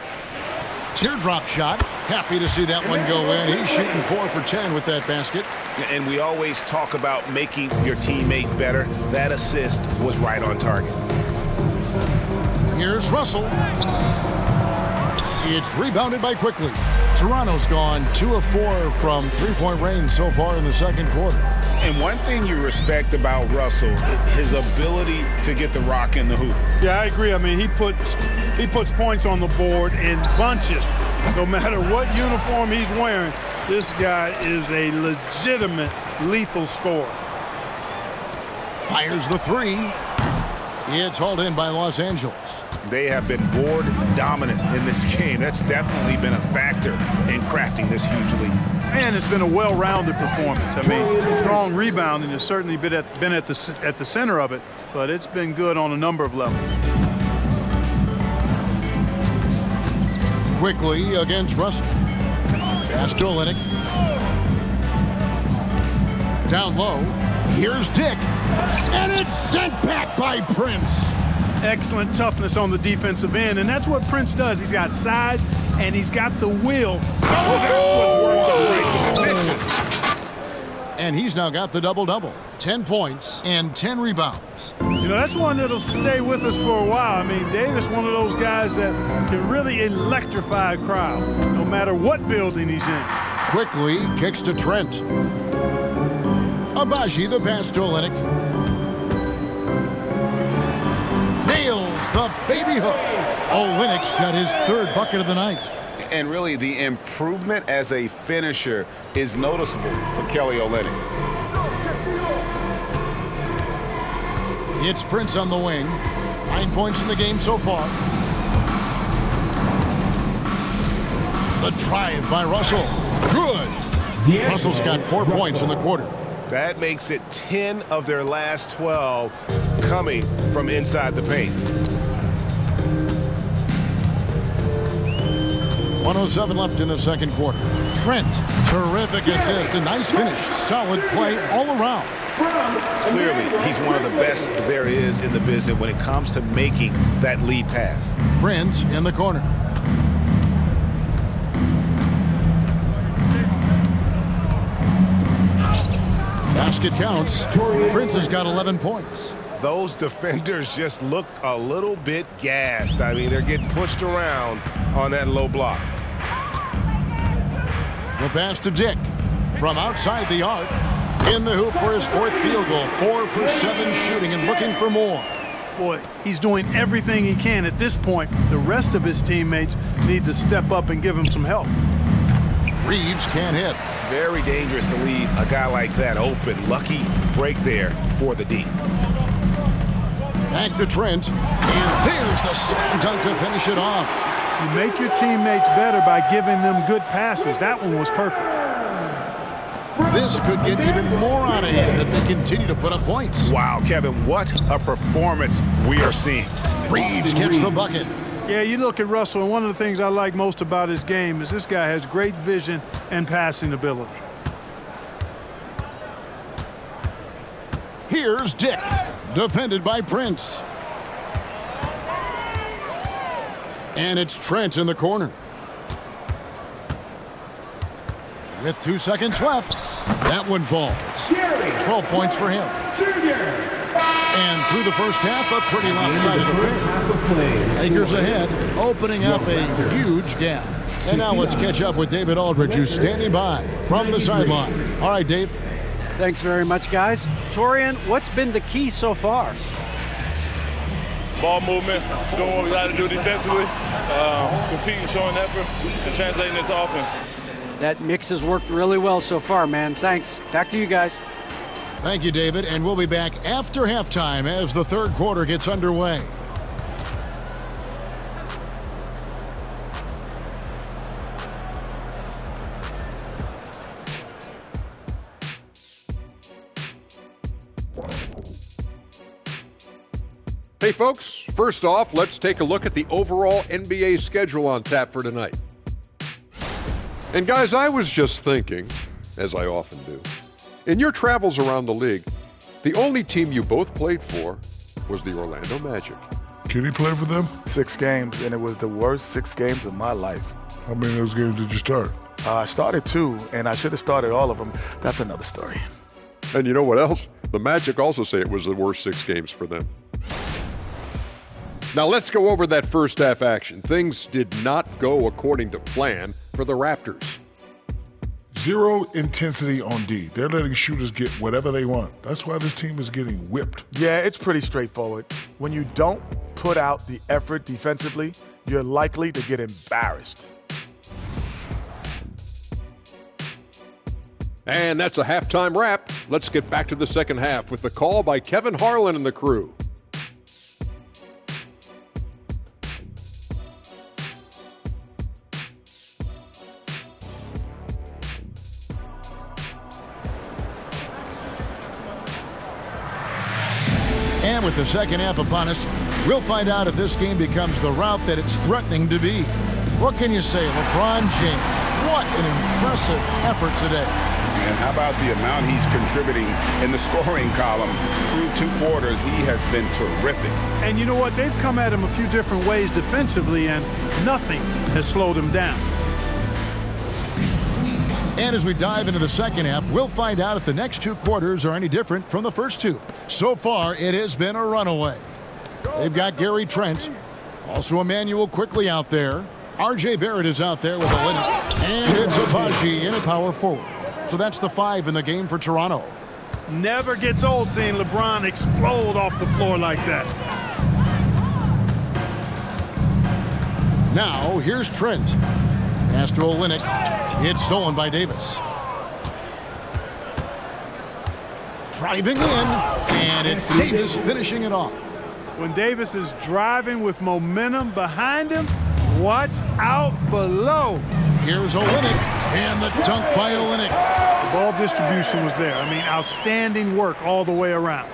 [SPEAKER 5] Teardrop shot. Happy to see that one go in. He's shooting 4 for 10 with that basket.
[SPEAKER 6] And we always talk about making your teammate better. That assist was right on target.
[SPEAKER 5] Here's Russell. It's rebounded by Quickly. Toronto's gone 2 of 4 from three-point range so far in the second quarter.
[SPEAKER 6] And one thing you respect about Russell, his ability to get the rock in the hoop.
[SPEAKER 7] Yeah, I agree. I mean, he puts points on the board in bunches. No matter what uniform he's wearing, this guy is a legitimate lethal scorer.
[SPEAKER 5] Fires the 3. It's hauled in by Los Angeles.
[SPEAKER 6] They have been board dominant in this game. That's definitely been a factor in crafting this huge lead.
[SPEAKER 7] And it's been a well-rounded performance. I mean, strong rebounding has certainly been at the center of it, but it's been good on a number of levels.
[SPEAKER 5] Quickly against Russell. Pass to Olynyk. Down low. Here's Dick. And it's sent back by Prince.
[SPEAKER 7] Excellent toughness on the defensive end, and that's what Prince does. He's got size, and he's got the will.
[SPEAKER 6] Oh, that was worth the break.
[SPEAKER 5] And he's now got the double-double. 10 points and 10 rebounds.
[SPEAKER 7] You know, that's one that'll stay with us for a while. I mean, Davis, one of those guys that can really electrify a crowd, no matter what building he's in.
[SPEAKER 5] Quickly kicks to Trent. Agbaji the pass to Olynyk. Nails the baby hook. Olynyk's got his third bucket of the night.
[SPEAKER 6] And really, the improvement as a finisher is noticeable for Kelly Olynyk.
[SPEAKER 5] It's Prince on the wing. 9 points in the game so far. The drive by Russell. Good. Russell's got 4 points in the quarter.
[SPEAKER 6] That makes it 10 of their last 12 coming from inside the paint.
[SPEAKER 5] 1:07 left in the second quarter. Trent, terrific assist, a nice finish. Solid play all around.
[SPEAKER 6] Clearly, he's one of the best there is in the business when it comes to making that lead pass.
[SPEAKER 5] Prince in the corner. Basket counts. Prince has got 11 points.
[SPEAKER 6] Those defenders just look a little bit gassed. I mean, they're getting pushed around on that low block.
[SPEAKER 5] The pass to Dick from outside the arc. In the hoop for his 4th field goal. 4 for 7 shooting and looking for more.
[SPEAKER 7] Boy, he's doing everything he can. At this point, the rest of his teammates need to step up and give him some help.
[SPEAKER 5] Reeves can't hit.
[SPEAKER 6] Very dangerous to leave a guy like that open. Lucky break there for the D.
[SPEAKER 5] Back to Trent, and there's the slam dunk to finish it off.
[SPEAKER 7] You make your teammates better by giving them good passes. That one was perfect.
[SPEAKER 5] This could get even more out of hand if they continue to put up points.
[SPEAKER 6] Wow, Kevin, what a performance we are seeing.
[SPEAKER 5] Reeves gets the bucket.
[SPEAKER 7] Yeah, you look at Russell, and one of the things I like most about his game is this guy has great vision and passing ability.
[SPEAKER 5] Here's Dick, defended by Prince. And it's Trent in the corner. With 2 seconds left, that one falls. 12 points for him. And through the first half, a pretty lopsided affair. Lakers ahead, opening up a huge gap. And now let's catch up with David Aldridge, who's standing by from the sideline. All right, Dave.
[SPEAKER 10] Thanks very much, guys. Torian, what's been the key so far?
[SPEAKER 11] Ball movement, doing what we got to do defensively, competing, showing effort, and translating into offense.
[SPEAKER 10] That mix has worked really well so far, man. Thanks. Back to you guys.
[SPEAKER 5] Thank you, David, and we'll be back after halftime as the third quarter gets underway.
[SPEAKER 12] Hey folks, first off, let's take a look at the overall NBA schedule on tap for tonight. And guys, I was just thinking, as I often do, in your travels around the league, the only team you both played for was the Orlando Magic.
[SPEAKER 13] Can he play for them?
[SPEAKER 14] 6 games, and it was the worst 6 games of my life.
[SPEAKER 13] How many of those games did you start?
[SPEAKER 14] I started 2, and I should have started all of them. That's another story.
[SPEAKER 12] And you know what else? The Magic also say it was the worst 6 games for them. Now let's go over that first half action. Things did not go according to plan for the Raptors.
[SPEAKER 13] 0 intensity on D. They're letting shooters get whatever they want. That's why this team is getting whipped.
[SPEAKER 14] Yeah, it's pretty straightforward. When you don't put out the effort defensively, you're likely to get embarrassed.
[SPEAKER 12] And that's a halftime wrap. Let's get back to the second half with the call by Kevin Harlan and the crew.
[SPEAKER 5] And with the second half upon us, we'll find out if this game becomes the route that it's threatening to be. What can you say, LeBron James? What an impressive effort today.
[SPEAKER 6] And how about the amount he's contributing in the scoring column? Through 2 quarters, he has been terrific.
[SPEAKER 7] And you know what? They've come at him a few different ways defensively, and nothing has slowed him down.
[SPEAKER 5] And as we dive into the second half, we'll find out if the next 2 quarters are any different from the first 2. So far, it has been a runaway. They've got Gary Trent, also Emmanuel quickly out there. R.J. Barrett is out there with Olynyk, and it's Abaji in a power forward. So that's the 5 in the game for Toronto.
[SPEAKER 7] Never gets old seeing LeBron explode off the floor like that.
[SPEAKER 5] Now, here's Trent. Pass to Olynyk. It's stolen by Davis. Driving in, and it's Davis finishing it off.
[SPEAKER 7] When Davis is driving with momentum behind him, watch out below.
[SPEAKER 5] Here's Olynyk, and the dunk by Olynyk.
[SPEAKER 7] The ball distribution was there. I mean, outstanding work all the way around.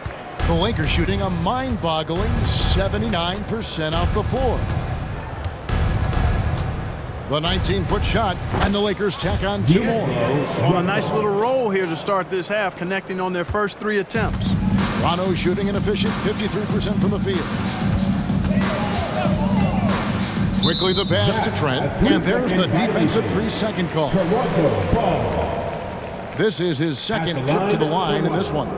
[SPEAKER 5] The Lakers shooting a mind-boggling 79% off the floor. The 19-foot shot, and the Lakers tack on 2 more.
[SPEAKER 7] On a nice little roll here to start this half, connecting on their first 3 attempts.
[SPEAKER 5] Toronto shooting an efficient 53% from the field. Quickly the pass to Trent, and there's the defensive 3-second call. This is his second trip to the line in this one.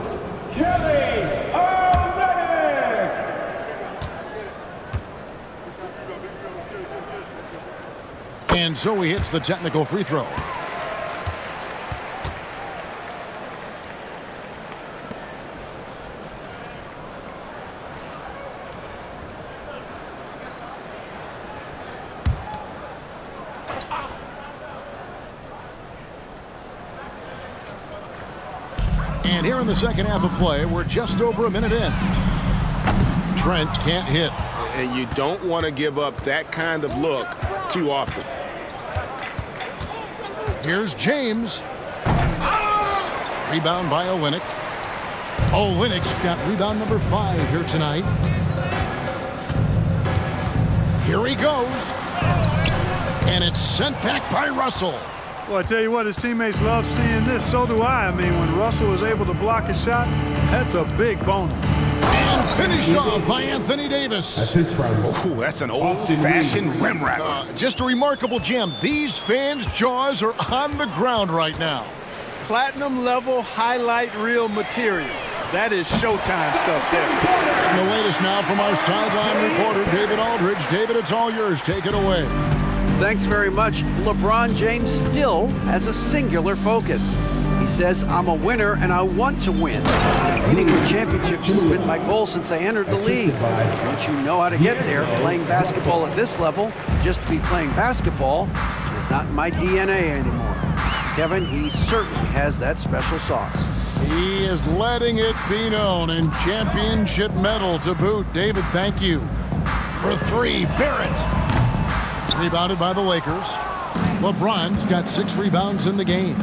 [SPEAKER 5] And so he hits the technical free throw. And here in the second half of play, we're just over a minute in. Trent can't hit.
[SPEAKER 6] And you don't want to give up that kind of look too often.
[SPEAKER 5] Here's James. Rebound by Olynyk. Olynyk's got rebound number 5 here tonight. Here he goes. And it's sent back by Russell.
[SPEAKER 7] Well, I tell you what, his teammates love seeing this. So do I. I mean, when Russell was able to block a shot, that's a big bonus.
[SPEAKER 5] And finished off by Anthony Davis.
[SPEAKER 6] That's his Ooh, that's an old-fashioned rim wrapper.
[SPEAKER 5] Just a remarkable gem. These fans' jaws are on the ground right now.
[SPEAKER 7] Platinum level highlight reel material. That is Showtime stuff there.
[SPEAKER 5] And the latest now from our sideline reporter, David Aldridge. David, it's all yours. Take it away.
[SPEAKER 10] Thanks very much. LeBron James still has a singular focus. He says, I'm a winner and I want to win. Winning for championships has been my goal since I entered the league. Once you know how to get there, playing basketball at this level, just to be playing basketball, is not in my DNA anymore. Kevin, he certainly has that special sauce.
[SPEAKER 5] He is letting it be known, and championship medal to boot. David, thank you. For 3, Barrett. Rebounded by the Lakers. LeBron's got 6 rebounds in the game.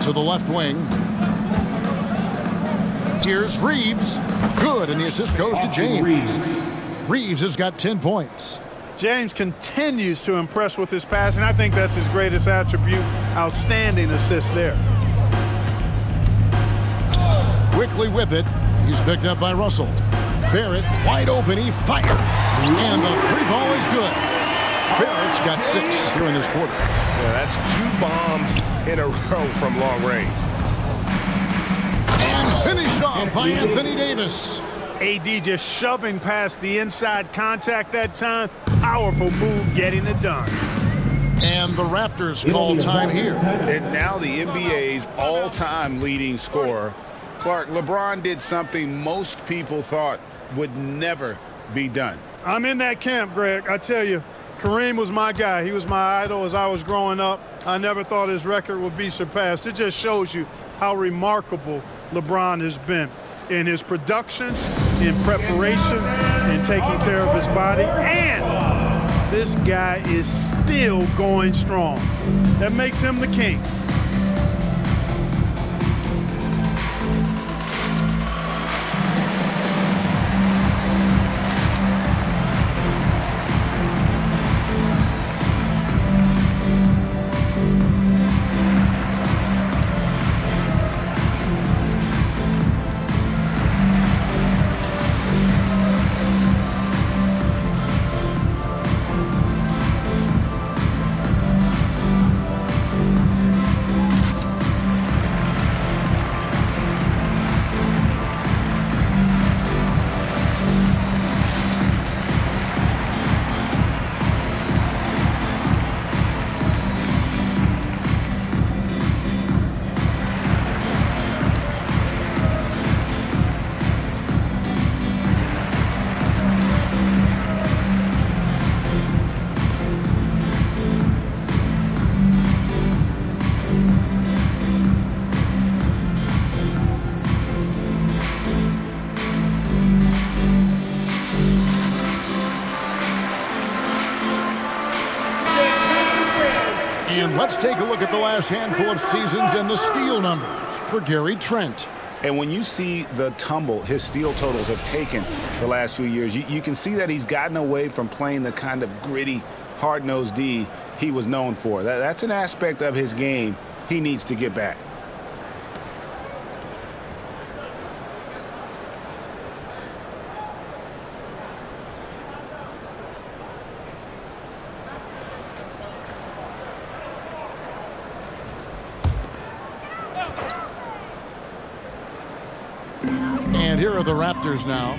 [SPEAKER 5] To the left wing. Here's Reeves. Good, and the assist goes to James. Reeves has got 10 points.
[SPEAKER 7] James continues to impress with his passing. I think that's his greatest attribute. Outstanding assist there.
[SPEAKER 5] Quickly with it. He's picked up by Russell. Barrett wide open. He fires. And the 3-ball is good. Barrett's got 6 here in this quarter.
[SPEAKER 6] Yeah, that's 2 bombs in a row from long range.
[SPEAKER 5] And finished off by Anthony Davis.
[SPEAKER 7] AD just shoving past the inside contact that time. Powerful move getting it done.
[SPEAKER 5] And the Raptors call time here.
[SPEAKER 6] And now the NBA's all-time leading scorer. Clark, LeBron did something most people thought would never be done.
[SPEAKER 7] I'm in that camp, Greg. I tell you, Kareem was my guy. He was my idol as I was growing up. I never thought his record would be surpassed. It just shows you how remarkable LeBron has been in his production, in preparation, in taking care of his body. And this guy is still going strong. That makes him the king.
[SPEAKER 5] And let's take a look at the last handful of seasons and the steal numbers for Gary Trent.
[SPEAKER 6] And when you see the tumble his steal totals have taken the last few years, you can see that he's gotten away from playing the kind of gritty, hard-nosed D he was known for. That's an aspect of his game he needs to get back.
[SPEAKER 5] And here are the Raptors now.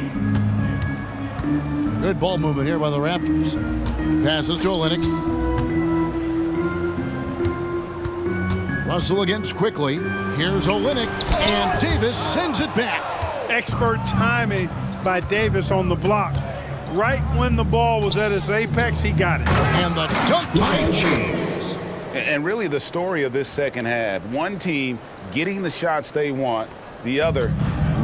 [SPEAKER 5] Good ball movement here by the Raptors. Passes to Olynyk. Russell against quickly. Here's Olynyk, and Davis sends it back.
[SPEAKER 7] Expert timing by Davis on the block. Right when the ball was at its apex, he got it.
[SPEAKER 5] And the dunk by James.
[SPEAKER 6] And really the story of this second half, one team getting the shots they want, the other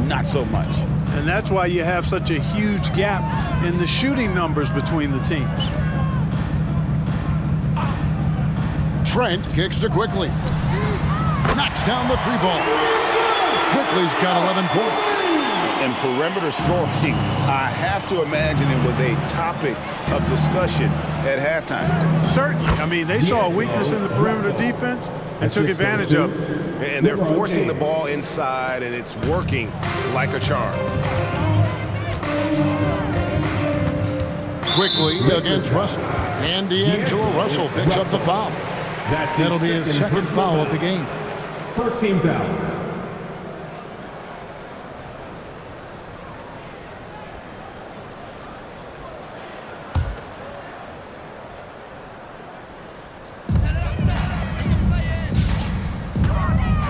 [SPEAKER 6] not so much.
[SPEAKER 7] And that's why you have such a huge gap in the shooting numbers between the teams.
[SPEAKER 5] Trent kicks to Quickly. Knocks down the three ball. Quickly's got 11 points.
[SPEAKER 6] And perimeter scoring, I have to imagine it was a topic of discussion at halftime.
[SPEAKER 7] Certainly. I mean, they saw a weakness in the perimeter defense and took advantage of it.
[SPEAKER 9] And they're forcing the ball inside, and it's working like a charm.
[SPEAKER 5] Quickly against Russell. And D'Angelo Russell picks up the foul. That'll be his second foul of the game.
[SPEAKER 8] First team foul.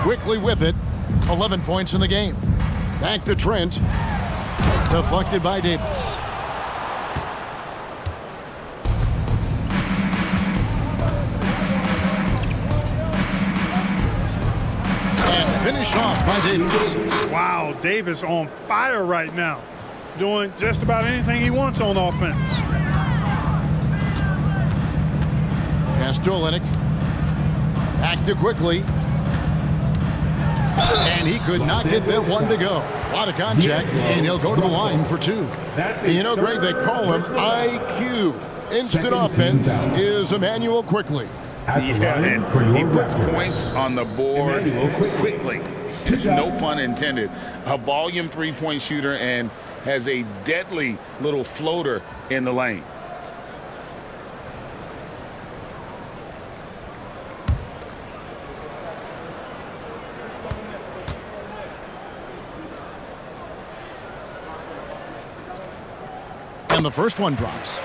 [SPEAKER 5] Quickly with it. 11 points in the game. Back to Trent. Deflected by Davis. Finished off by Davis.
[SPEAKER 7] Wow, Davis on fire right now. Doing just about anything he wants on offense.
[SPEAKER 5] Pass to Olynyk. Back to Quickly. And he could not get that one to go. A lot of contact, and he'll go to the line for two. You know, Greg, they call him IQ. Instant offense is Emmanuel Quickly.
[SPEAKER 6] Yeah, and he puts points on the board quickly. No pun intended. A volume three-point shooter and has a deadly little floater in the lane.
[SPEAKER 5] And the first one drops.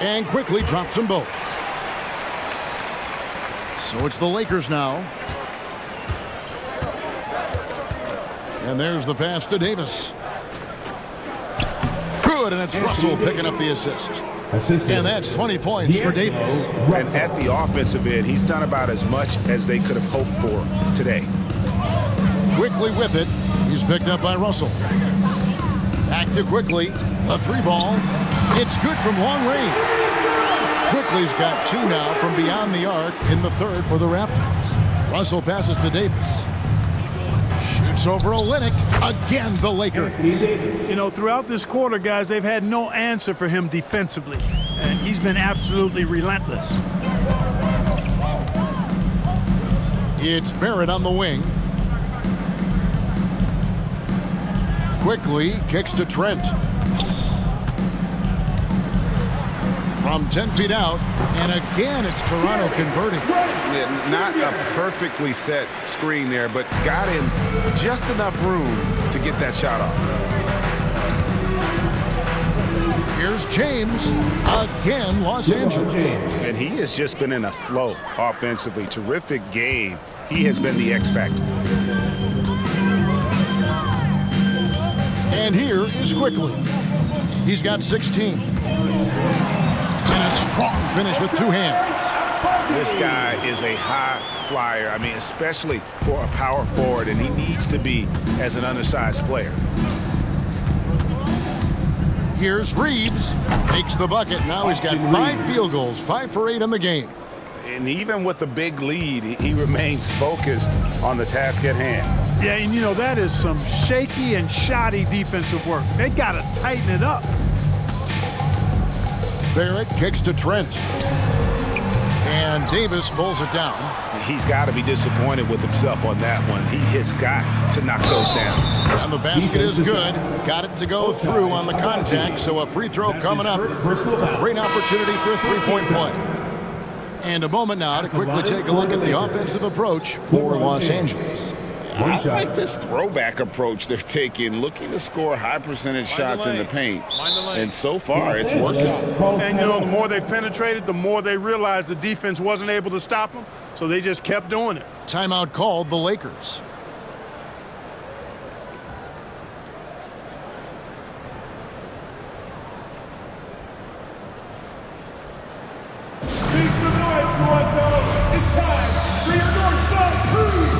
[SPEAKER 5] And Quickly drops them both. So it's the Lakers now. And there's the pass to Davis. Good, and it's Russell picking up the assist. And that's 20 points for Davis.
[SPEAKER 9] And at the offensive end, he's done about as much as they could have hoped for today.
[SPEAKER 5] Quickly with it. He's picked up by Russell. Back to Quickly. A three ball. It's good from long range. Quickly's got two now from beyond the arc in the third for the Raptors. Russell passes to Davis. Shoots over Olynyk. Again, the Lakers.
[SPEAKER 7] You know, throughout this quarter, guys, they've had no answer for him defensively. And he's been absolutely relentless.
[SPEAKER 5] It's Barrett on the wing. Quickly kicks to Trent. From 10 feet out, and again it's Toronto converting.
[SPEAKER 9] Yeah, not a perfectly set screen there, but got in just enough room to get that shot off.
[SPEAKER 5] Here's James, again Los Angeles.
[SPEAKER 9] And he has just been in a flow offensively. Terrific game. He has been the X factor.
[SPEAKER 5] And here is Quickly. He's got 16. And a strong finish with two hands.
[SPEAKER 9] This guy is a high flyer. I mean, especially for a power forward, and he needs to be as an undersized player.
[SPEAKER 5] Here's Reeves. Makes the bucket. Now he's got 5 field goals, 5 for 8 in the game.
[SPEAKER 9] And even with the big lead, he remains focused on the task at hand.
[SPEAKER 7] Yeah, and you know, that is some shaky and shoddy defensive work. They got to tighten it up.
[SPEAKER 5] Barrett kicks to Trent. And Davis pulls it down.
[SPEAKER 9] He's got to be disappointed with himself on that one. He has got to knock those down.
[SPEAKER 5] And the basket is good. Got it to go through on the contact, so a free throw coming up. Great opportunity for a three-point play. And a moment now to quickly take a look at the offensive approach for Los Angeles.
[SPEAKER 6] I like this throwback approach they're taking, looking to score high percentage shots in the paint. And so far, it's working.
[SPEAKER 7] And, you know, the more they penetrated, the more they realized the defense wasn't able to stop them, so they just kept doing it.
[SPEAKER 5] Timeout called the Lakers.
[SPEAKER 8] Make some noise, Toronto. It's time for your North South crew.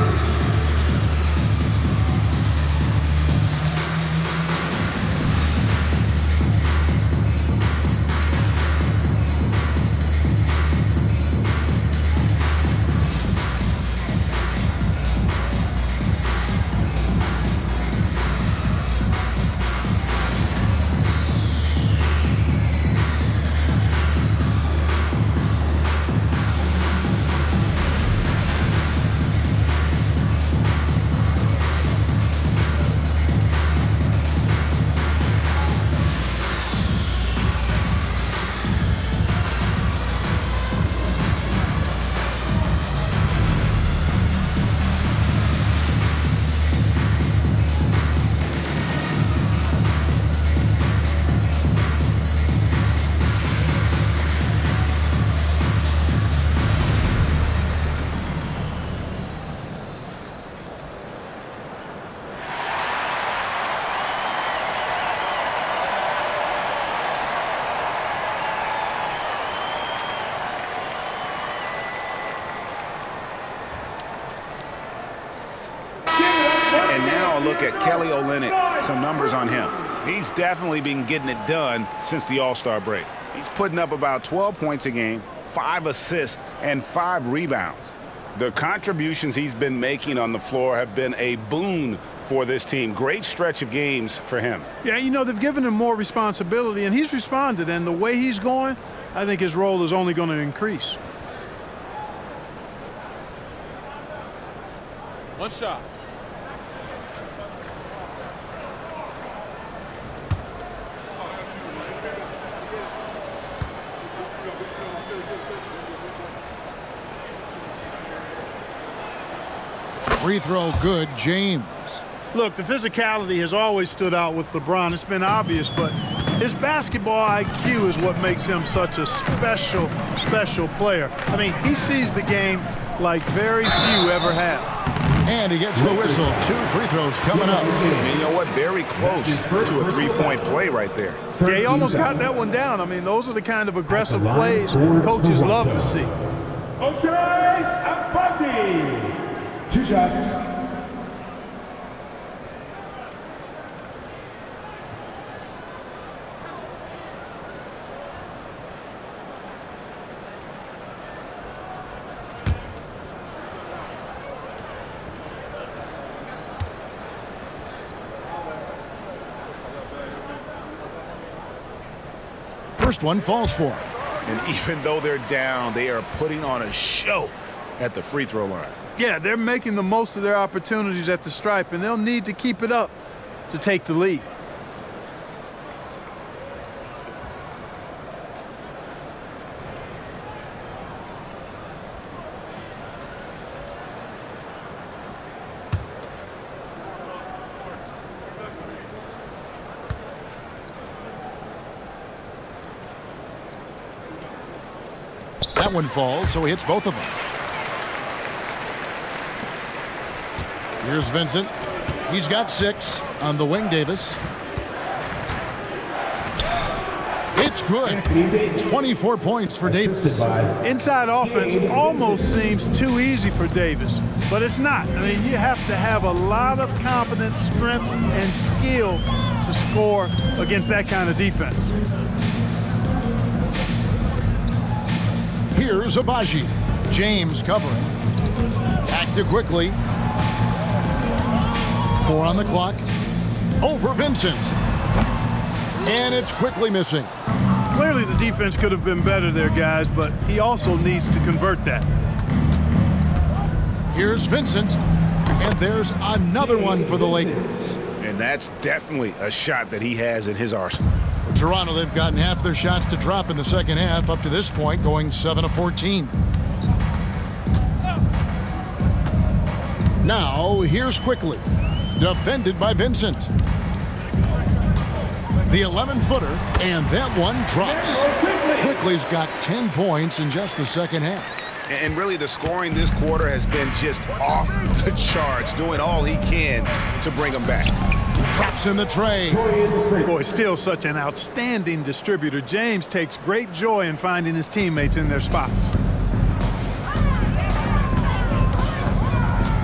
[SPEAKER 6] And now a look at Kelly Olynyk. Some numbers on him. He's definitely been getting it done since the All-Star break. He's putting up about 12 points a game, 5 assists, and 5 rebounds. The contributions he's been making on the floor have been a boon for this team. Great stretch of games for him.
[SPEAKER 7] Yeah, you know, they've given him more responsibility, and he's responded. And the way he's going, I think his role is only going to increase.
[SPEAKER 11] One shot.
[SPEAKER 5] Free throw good, James.
[SPEAKER 7] Look, the physicality has always stood out with LeBron. It's been obvious, but his basketball IQ is what makes him such a special player. I mean, he sees the game like very few ever have.
[SPEAKER 5] And he gets the whistle. 2 free throws coming up.
[SPEAKER 6] And you know what? Very close to a three-point play right there.
[SPEAKER 7] Yeah, he almost got that one down. I mean, those are the kind of aggressive plays coaches love to see.
[SPEAKER 8] Okay, Apati. 2 shots.
[SPEAKER 5] First one falls for him.
[SPEAKER 6] And even though they're down, they are putting on a show at the free throw line.
[SPEAKER 7] Yeah, they're making the most of their opportunities at the stripe, and they'll need to keep it up to take the lead.
[SPEAKER 5] That one falls, so he hits both of them. Here's Vincent. He's got 6 on the wing, Davis. It's good. 24 points for Davis.
[SPEAKER 7] Inside offense almost seems too easy for Davis, but it's not. I mean, you have to have a lot of confidence, strength, and skill to score against that kind of defense.
[SPEAKER 5] Here's Abaji. James covering. Active quickly. 4 on the clock. Over Vincent. And it's quickly missing.
[SPEAKER 7] Clearly the defense could have been better there, guys, but he also needs to convert that.
[SPEAKER 5] Here's Vincent. And there's another one for the Lakers.
[SPEAKER 6] And that's definitely a shot that he has in his arsenal.
[SPEAKER 5] For Toronto, they've gotten half their shots to drop in the second half, up to this point, going 7 of 14. Now, here's Quickly. Defended by Vincent. The 11-footer, and that one drops. Quickly's got 10 points in just the second half.
[SPEAKER 6] And really, the scoring this quarter has been just off the charts, doing all he can to bring them back.
[SPEAKER 5] Drops in the tray.
[SPEAKER 7] Boy, still such an outstanding distributor. James takes great joy in finding his teammates in their spots.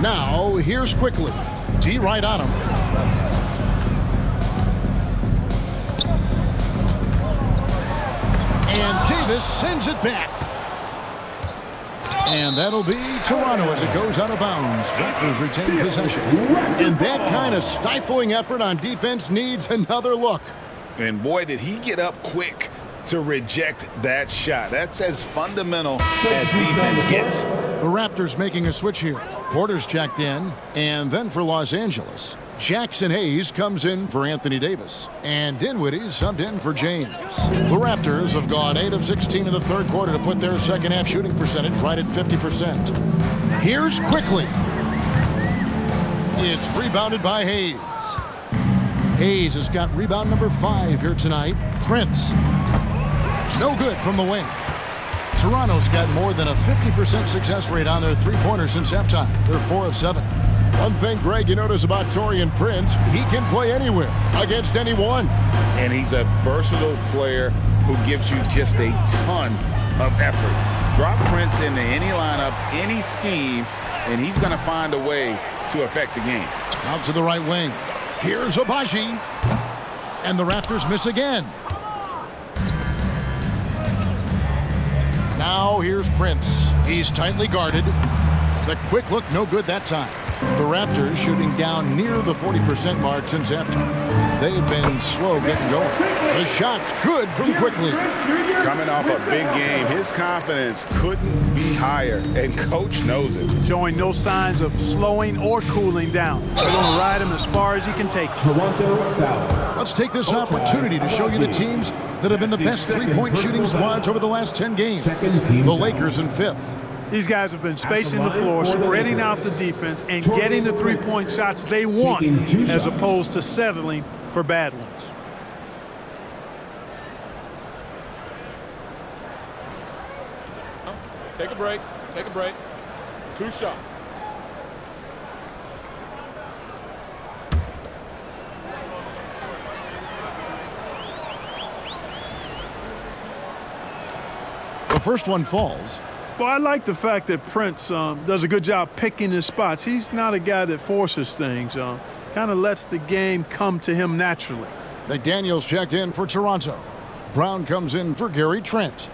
[SPEAKER 5] Now, here's Quickly. D right on him. And Davis sends it back. And that'll be Toronto as it goes out of bounds. Raptors retain possession. And that kind of stifling effort on defense needs another look.
[SPEAKER 6] And boy, did he get up quick to reject that shot. That's as fundamental as defense gets.
[SPEAKER 5] The Raptors making a switch here. Porter's checked in. And then for Los Angeles, Jackson Hayes comes in for Anthony Davis. And Dinwiddie subbed in for James. The Raptors have gone 8 of 16 in the third quarter to put their second half shooting percentage right at 50%. Here's Quickly. It's rebounded by Hayes. Hayes has got rebound number 5 here tonight. Prince. No good from the wing. Toronto's got more than a 50% success rate on their three-pointers since halftime. They're 4 of 7. One thing, Greg, you notice about Taurean Prince, he can play anywhere, against anyone.
[SPEAKER 6] And he's a versatile player who gives you just a ton of effort. Drop Prince into any lineup, any scheme, and he's going to find a way to affect the game.
[SPEAKER 5] Out to the right wing. Here's Abaji. And the Raptors miss again. Now here's Prince. He's tightly guarded. The quick look, no good that time. The Raptors shooting down near the 40% mark since halftime. They've been slow getting going. The shot's good from Quickly.
[SPEAKER 6] Coming off a big game, his confidence couldn't be higher, and Coach knows it.
[SPEAKER 7] Showing no signs of slowing or cooling down. They're going to ride him as far as he can take him.
[SPEAKER 5] Let's take this opportunity to show you the teams that have been the best three-point shooting squads over the last 10 games. The Lakers in 5th.
[SPEAKER 7] These guys have been spacing the floor, spreading out the defense, and getting the three-point shots they want as opposed to settling for bad ones.
[SPEAKER 11] Take a break. Take a break. 2 shots.
[SPEAKER 5] The first one falls.
[SPEAKER 7] Well, I like the fact that Prince does a good job picking his spots. He's not a guy that forces things. Kind of lets the game come to him naturally.
[SPEAKER 5] McDaniels checked in for Toronto. Brown comes in for Gary Trent.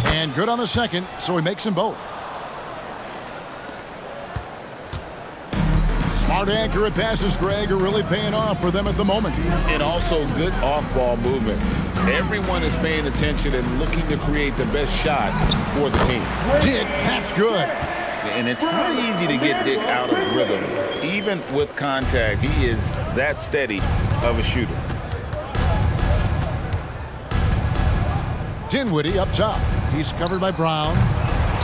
[SPEAKER 5] And good on the second, so he makes them both. Smart, accurate passes, Greg, are really paying off for them at the moment.
[SPEAKER 6] And also good off-ball movement. Everyone is paying attention and looking to create the best shot for the team.
[SPEAKER 5] Dick, that's good.
[SPEAKER 6] And it's not easy to get Dick out of rhythm. Even with contact, he is that steady of a shooter.
[SPEAKER 5] Dinwiddie up top. He's covered by Brown.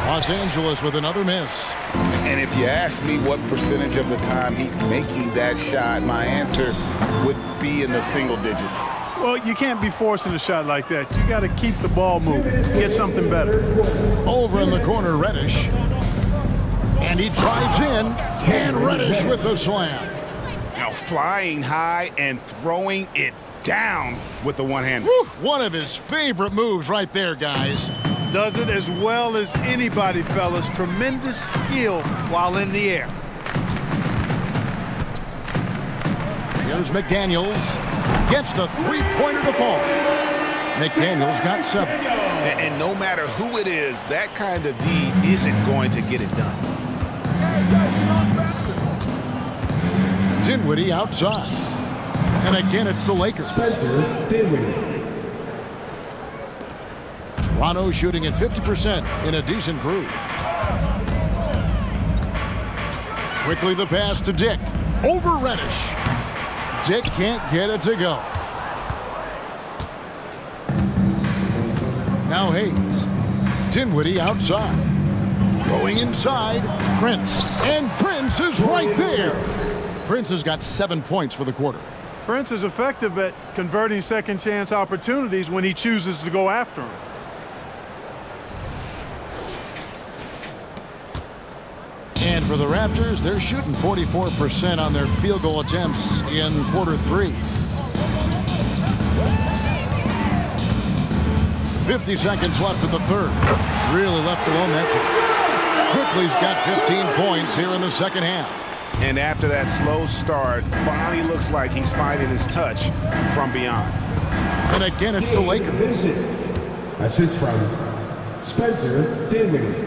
[SPEAKER 5] Los Angeles with another miss.
[SPEAKER 6] And if you ask me what percentage of the time he's making that shot, my answer would be in the single digits.
[SPEAKER 7] Well, you can't be forcing a shot like that. You got to keep the ball moving. Get something better.
[SPEAKER 5] Over in the corner, Reddish. And he drives in. And Reddish with the slam.
[SPEAKER 6] Now flying high and throwing it down with the one-hander.
[SPEAKER 5] One of his favorite moves right there, guys.
[SPEAKER 7] Does it as well as anybody, fellas. Tremendous skill while in the air.
[SPEAKER 5] Here's McDaniels. Gets the three-pointer to fall. McDaniels got 7.
[SPEAKER 6] And no matter who it is, that kind of D isn't going to get it done.
[SPEAKER 5] Dinwiddie outside. And again, it's the Lakers. Toronto shooting at 50% in a decent groove. Quickly the pass to Dick. Over Reddish. Dick can't get it to go. Now Hayes. Dinwiddie outside. Going inside. Prince. And Prince is right there. Prince has got 7 points for the quarter.
[SPEAKER 7] Prince is effective at converting second chance opportunities when he chooses to go after them.
[SPEAKER 5] And for the Raptors, they're shooting 44% on their field goal attempts in quarter 3. 50 seconds left in the third. Really left alone that time. Quickly's got 15 points here in the second half.
[SPEAKER 6] And after that slow start, finally looks like he's finding his touch from beyond.
[SPEAKER 5] And again, it's the Lakers.
[SPEAKER 8] Assist from Spencer Dinwiddie.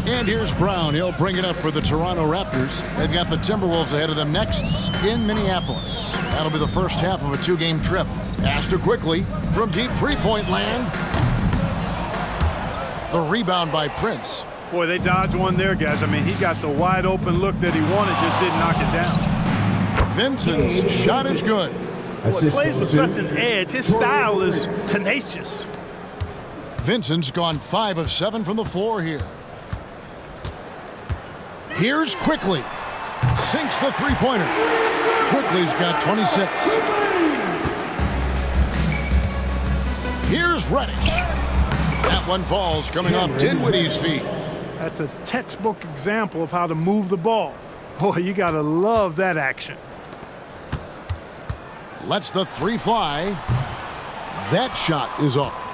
[SPEAKER 5] And here's Brown. He'll bring it up for the Toronto Raptors. They've got the Timberwolves ahead of them next in Minneapolis. That'll be the first half of a 2-game trip. Pass to Quickly from deep three-point land. The rebound by Prince.
[SPEAKER 7] Boy, they dodged one there, guys. I mean, he got the wide open look that he wanted, just didn't knock it down.
[SPEAKER 5] Vincent's shot is good.
[SPEAKER 7] Boy, he plays with such an edge. His style is tenacious.
[SPEAKER 5] Vincent's gone 5 of 7 from the floor here. Here's Quickly. Sinks the three-pointer. Quickly's got 26. Here's Reddish. That one falls coming off Dinwiddie's feet.
[SPEAKER 7] That's a textbook example of how to move the ball. Boy, you got to love that action.
[SPEAKER 5] Lets the three fly. That shot is off.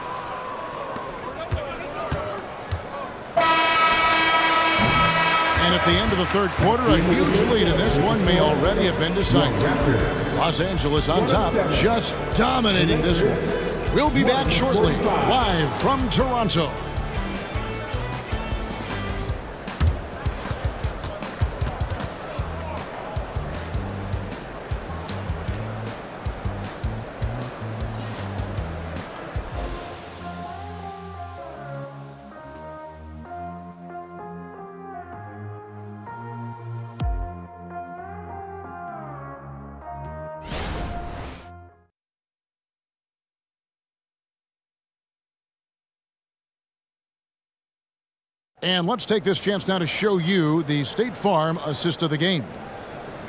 [SPEAKER 5] And at the end of the third quarter, a huge lead in this one may already have been decided. Los Angeles on top, just dominating this one. We'll be back shortly, live from Toronto. And let's take this chance now to show you the State Farm assist of the game.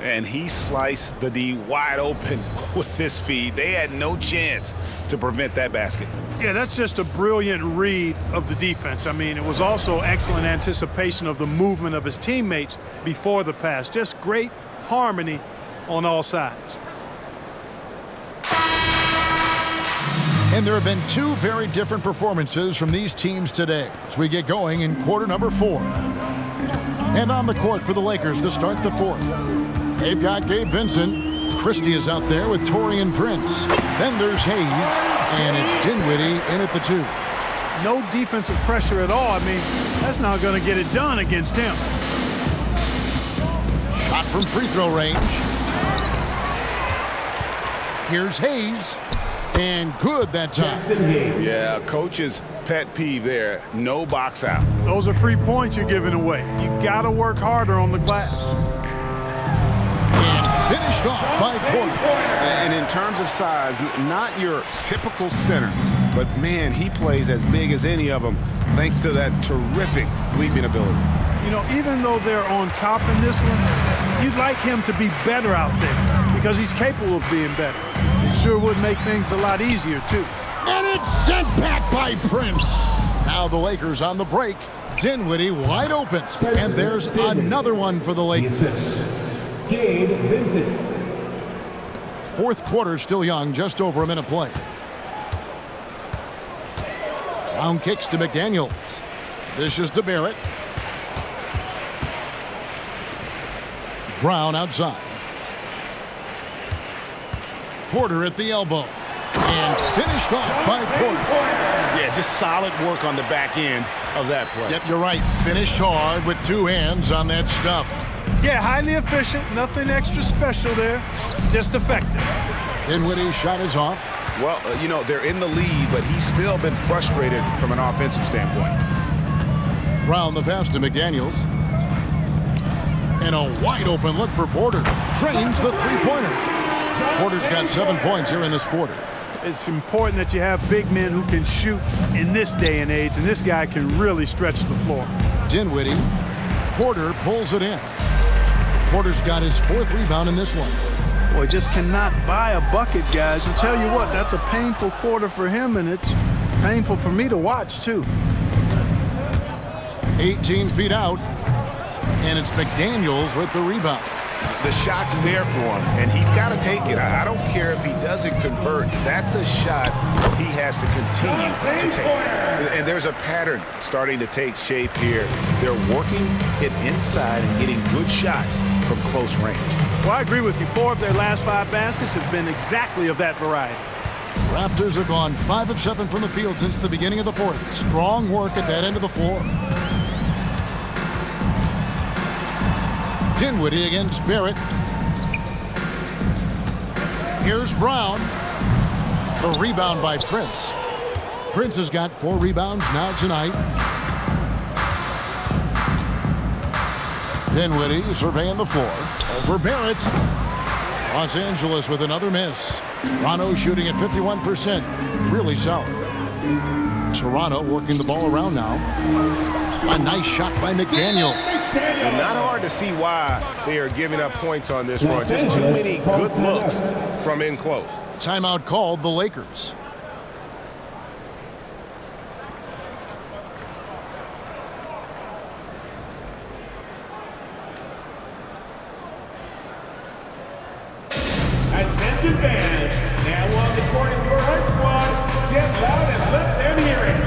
[SPEAKER 6] And he sliced the D wide open with his feed. They had no chance to prevent that basket.
[SPEAKER 7] Yeah, that's just a brilliant read of the defense. I mean, it was also excellent anticipation of the movement of his teammates before the pass. Just great harmony on all sides.
[SPEAKER 5] And there have been 2 very different performances from these teams today as we get going in quarter number 4. And on the court for the Lakers to start the 4th. They've got Gabe Vincent. Christie is out there with Taurean Prince. Then there's Hayes, and it's Dinwiddie in at the 2.
[SPEAKER 7] No defensive pressure at all. I mean, that's not going to get it done against him.
[SPEAKER 5] Shot from free throw range. Here's Hayes. And good that time.
[SPEAKER 6] Yeah, coach's pet peeve there. No box out.
[SPEAKER 7] Those are free points you're giving away. You got to work harder on the glass.
[SPEAKER 5] And finished off by Porter.
[SPEAKER 6] And in terms of size, not your typical center, but man, he plays as big as any of them thanks to that terrific leaping ability.
[SPEAKER 7] You know, even though they're on top in this one, you'd like him to be better out there because he's capable of being better. It sure would make things a lot easier, too.
[SPEAKER 5] And it's sent back by Prince. Now the Lakers on the break. Dinwiddie wide open. And there's another one for the Lakers.
[SPEAKER 8] Gabe Vincent.
[SPEAKER 5] 4th quarter still young, just over a minute play. Brown kicks to McDaniels. This is to Barrett. Brown outside. Porter at the elbow. And finished off by Porter.
[SPEAKER 6] Yeah, just solid work on the back end of that play.
[SPEAKER 5] Yep, you're right. Finished hard with 2 hands on that stuff.
[SPEAKER 7] Yeah, highly efficient. Nothing extra special there. Just effective.
[SPEAKER 5] Dinwiddie's shot is off.
[SPEAKER 6] Well, you know, they're in the lead, but he's still been frustrated from an offensive standpoint.
[SPEAKER 5] Brown the pass to McDaniels. And a wide open look for Porter. Drains the three-pointer. Porter's got 7 points here in this quarter.
[SPEAKER 7] It's important that you have big men who can shoot in this day and age, and this guy can really stretch the floor.
[SPEAKER 5] Dinwiddie. Porter pulls it in. Porter's got his 4th rebound in this one.
[SPEAKER 7] Boy, just cannot buy a bucket, guys. I'll tell you what, that's a painful quarter for him, and it's painful for me to watch, too.
[SPEAKER 5] 18 feet out, and it's McDaniels with the rebound.
[SPEAKER 6] The shot's there for him, and he's got to take it. I don't care if he doesn't convert. That's a shot he has to continue to take. And there's a pattern starting to take shape here. They're working it inside and getting good shots from close range.
[SPEAKER 7] Well, I agree with you. 4 of their last 5 baskets have been exactly of that variety.
[SPEAKER 5] Raptors have gone 5 of 7 from the field since the beginning of the 4th. Strong work at that end of the floor. Dinwiddie against Barrett. Here's Brown. The rebound by Prince. Prince has got 4 rebounds now tonight. Dinwiddie surveying the floor. Over Barrett. Los Angeles with another miss. Toronto shooting at 51%. Really solid. Toronto working the ball around now. A nice shot by McDaniel.
[SPEAKER 6] And not hard to see why they are giving up points on this run. Just too many good looks from in close.
[SPEAKER 5] Timeout called the Lakers.
[SPEAKER 8] Attention fans, now on the court for our squad. Get loud and let them hear it.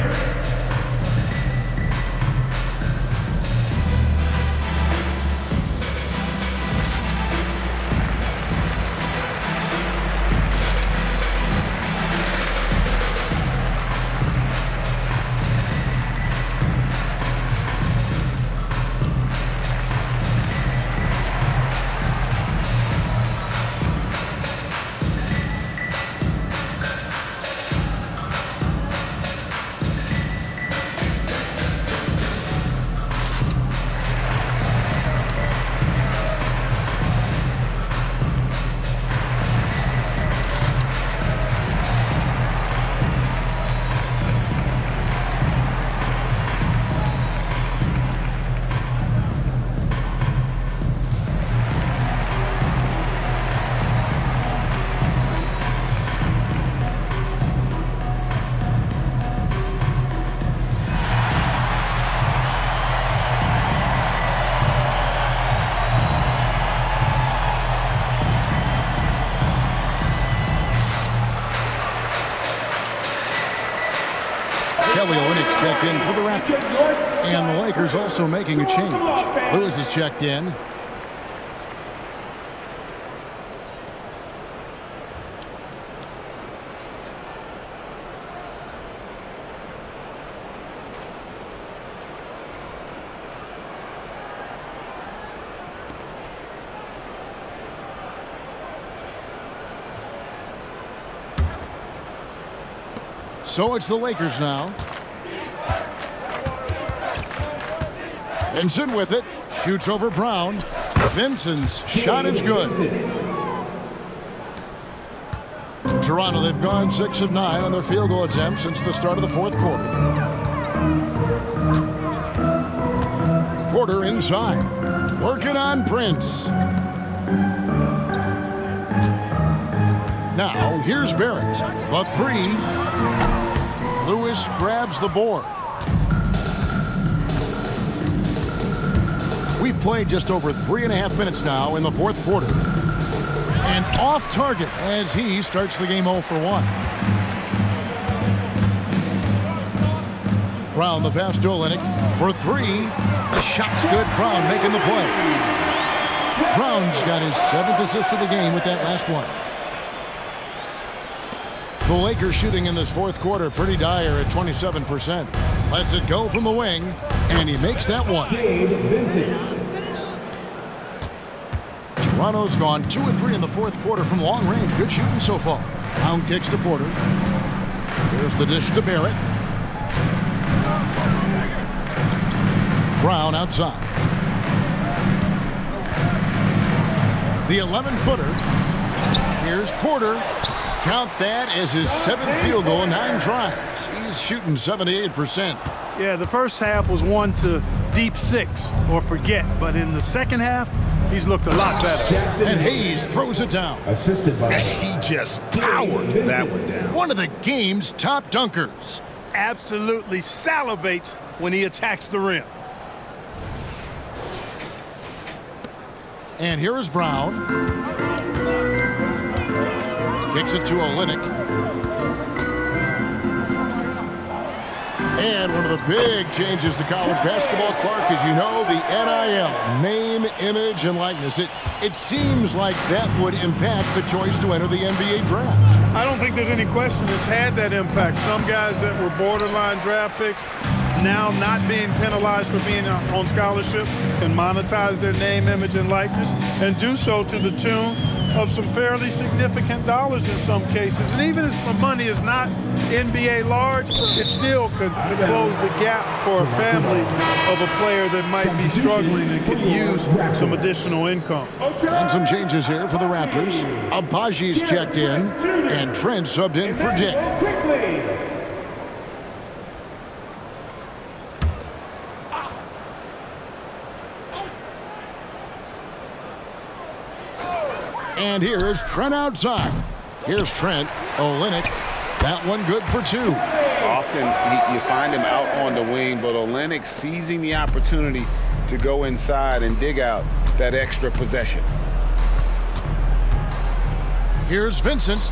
[SPEAKER 5] Olynyk checked in for the Raptors. And the Lakers also making a change. Lewis is checked in. So it's the Lakers now. Vincent with it. Shoots over Brown. Vincent's shot is good. Toronto, they've gone 6 of 9 on their field goal attempts since the start of the 4th quarter. Porter inside. Working on Prince. Now, here's Barrett. The 3. Lewis grabs the board. We've played just over 3.5 minutes now in the 4th quarter. And off target as he starts the game 0 for 1. Brown the pass to Olynyk for 3. The shot's good. Brown making the play. Brown's got his 7th assist of the game with that last one. The Lakers shooting in this 4th quarter pretty dire at 27%. Lets it go from the wing, and he makes that one. Toronto's gone 2 of 3 in the 4th quarter from long range. Good shooting so far. Brown kicks to Porter. Here's the dish to Barrett. Brown outside. The 11-footer. Here's Porter. Count that as his 7th field goal in 9 tries. He's shooting 78%.
[SPEAKER 7] Yeah, the first half was one to deep 6 or forget, but in the second half, he's looked a lot better.
[SPEAKER 5] And Hayes throws it down.
[SPEAKER 6] Assisted by. He just powered that one down.
[SPEAKER 5] One of the game's top dunkers.
[SPEAKER 7] Absolutely salivates when he attacks the rim.
[SPEAKER 5] And here is Brown. Kicks it to Olynyk. And one of the big changes to college basketball, Clark, as you know, the NIL, name, image, and likeness. It seems like that would impact the choice to enter the NBA draft.
[SPEAKER 7] I don't think there's any question it's had that impact. Some guys that were borderline draft picks now not being penalized for being on scholarship can monetize their name, image, and likeness and do so to the tune of some fairly significant dollars in some cases. And even if the money is not NBA large, it still could close the gap for a family of a player that might be struggling and could use some additional income.
[SPEAKER 5] And some changes here for the Raptors. Abaji's checked in, and Trent subbed in for Dick. And here's Trent outside. Here's Trent. Olynyk. That one good for 2.
[SPEAKER 6] Often you find him out on the wing, but Olynyk seizing the opportunity to go inside and dig out that extra possession.
[SPEAKER 5] Here's Vincent.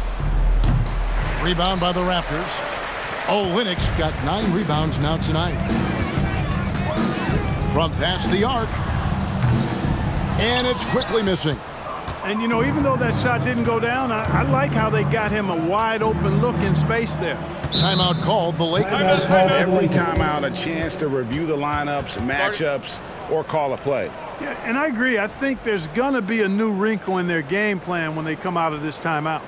[SPEAKER 5] Rebound by the Raptors. Olynyk's got 9 rebounds now tonight. From past the arc. And it's quickly missing.
[SPEAKER 7] And, you know, even though that shot didn't go down, I like how they got him a wide-open look in space there.
[SPEAKER 5] Timeout called the Lakers.
[SPEAKER 6] Every timeout, a chance to review the lineups, matchups, or call a play.
[SPEAKER 7] Yeah, and I agree. I think there's going to be a new wrinkle in their game plan when they come out of this timeout.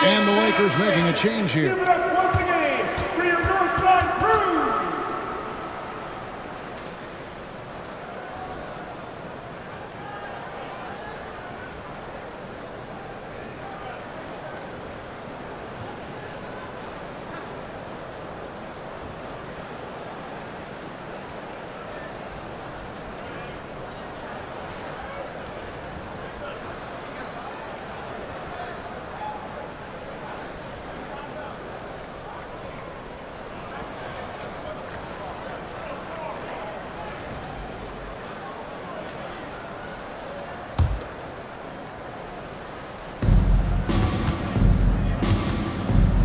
[SPEAKER 5] And the Lakers making a change here.
[SPEAKER 8] Give it up once again for your Northside crew.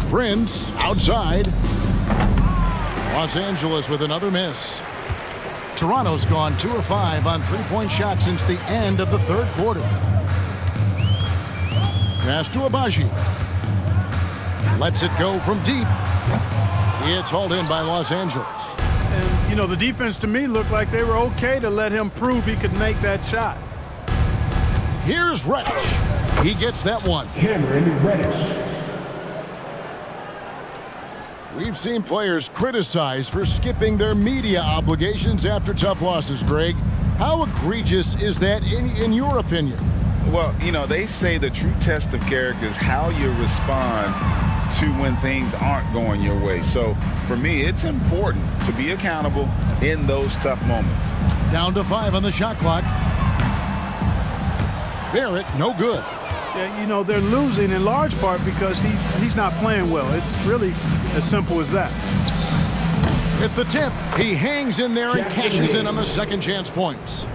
[SPEAKER 5] Prince outside. Los Angeles with another miss. Toronto's gone 2 of 5 on three-point shots since the end of the third quarter. Pass to Abaji. Lets it go from deep. It's hauled in by Los Angeles.
[SPEAKER 7] And, you know, the defense to me looked like they were okay to let him prove he could make that shot.
[SPEAKER 5] Here's Reddish. He gets that one.
[SPEAKER 8] Cameron Reddish.
[SPEAKER 5] We've seen players criticized for skipping their media obligations after tough losses, Greg. How egregious is that in your opinion?
[SPEAKER 9] Well, you know, they say the true test of character is how you respond to when things aren't going your way. So, for me, it's important to be accountable in those tough moments.
[SPEAKER 5] Down to 5 on the shot clock. Barrett, no good.
[SPEAKER 7] Yeah, you know, they're losing in large part because he's not playing well. It's really as simple as that.
[SPEAKER 5] At the tip, he hangs in there and cashes in on the second chance points.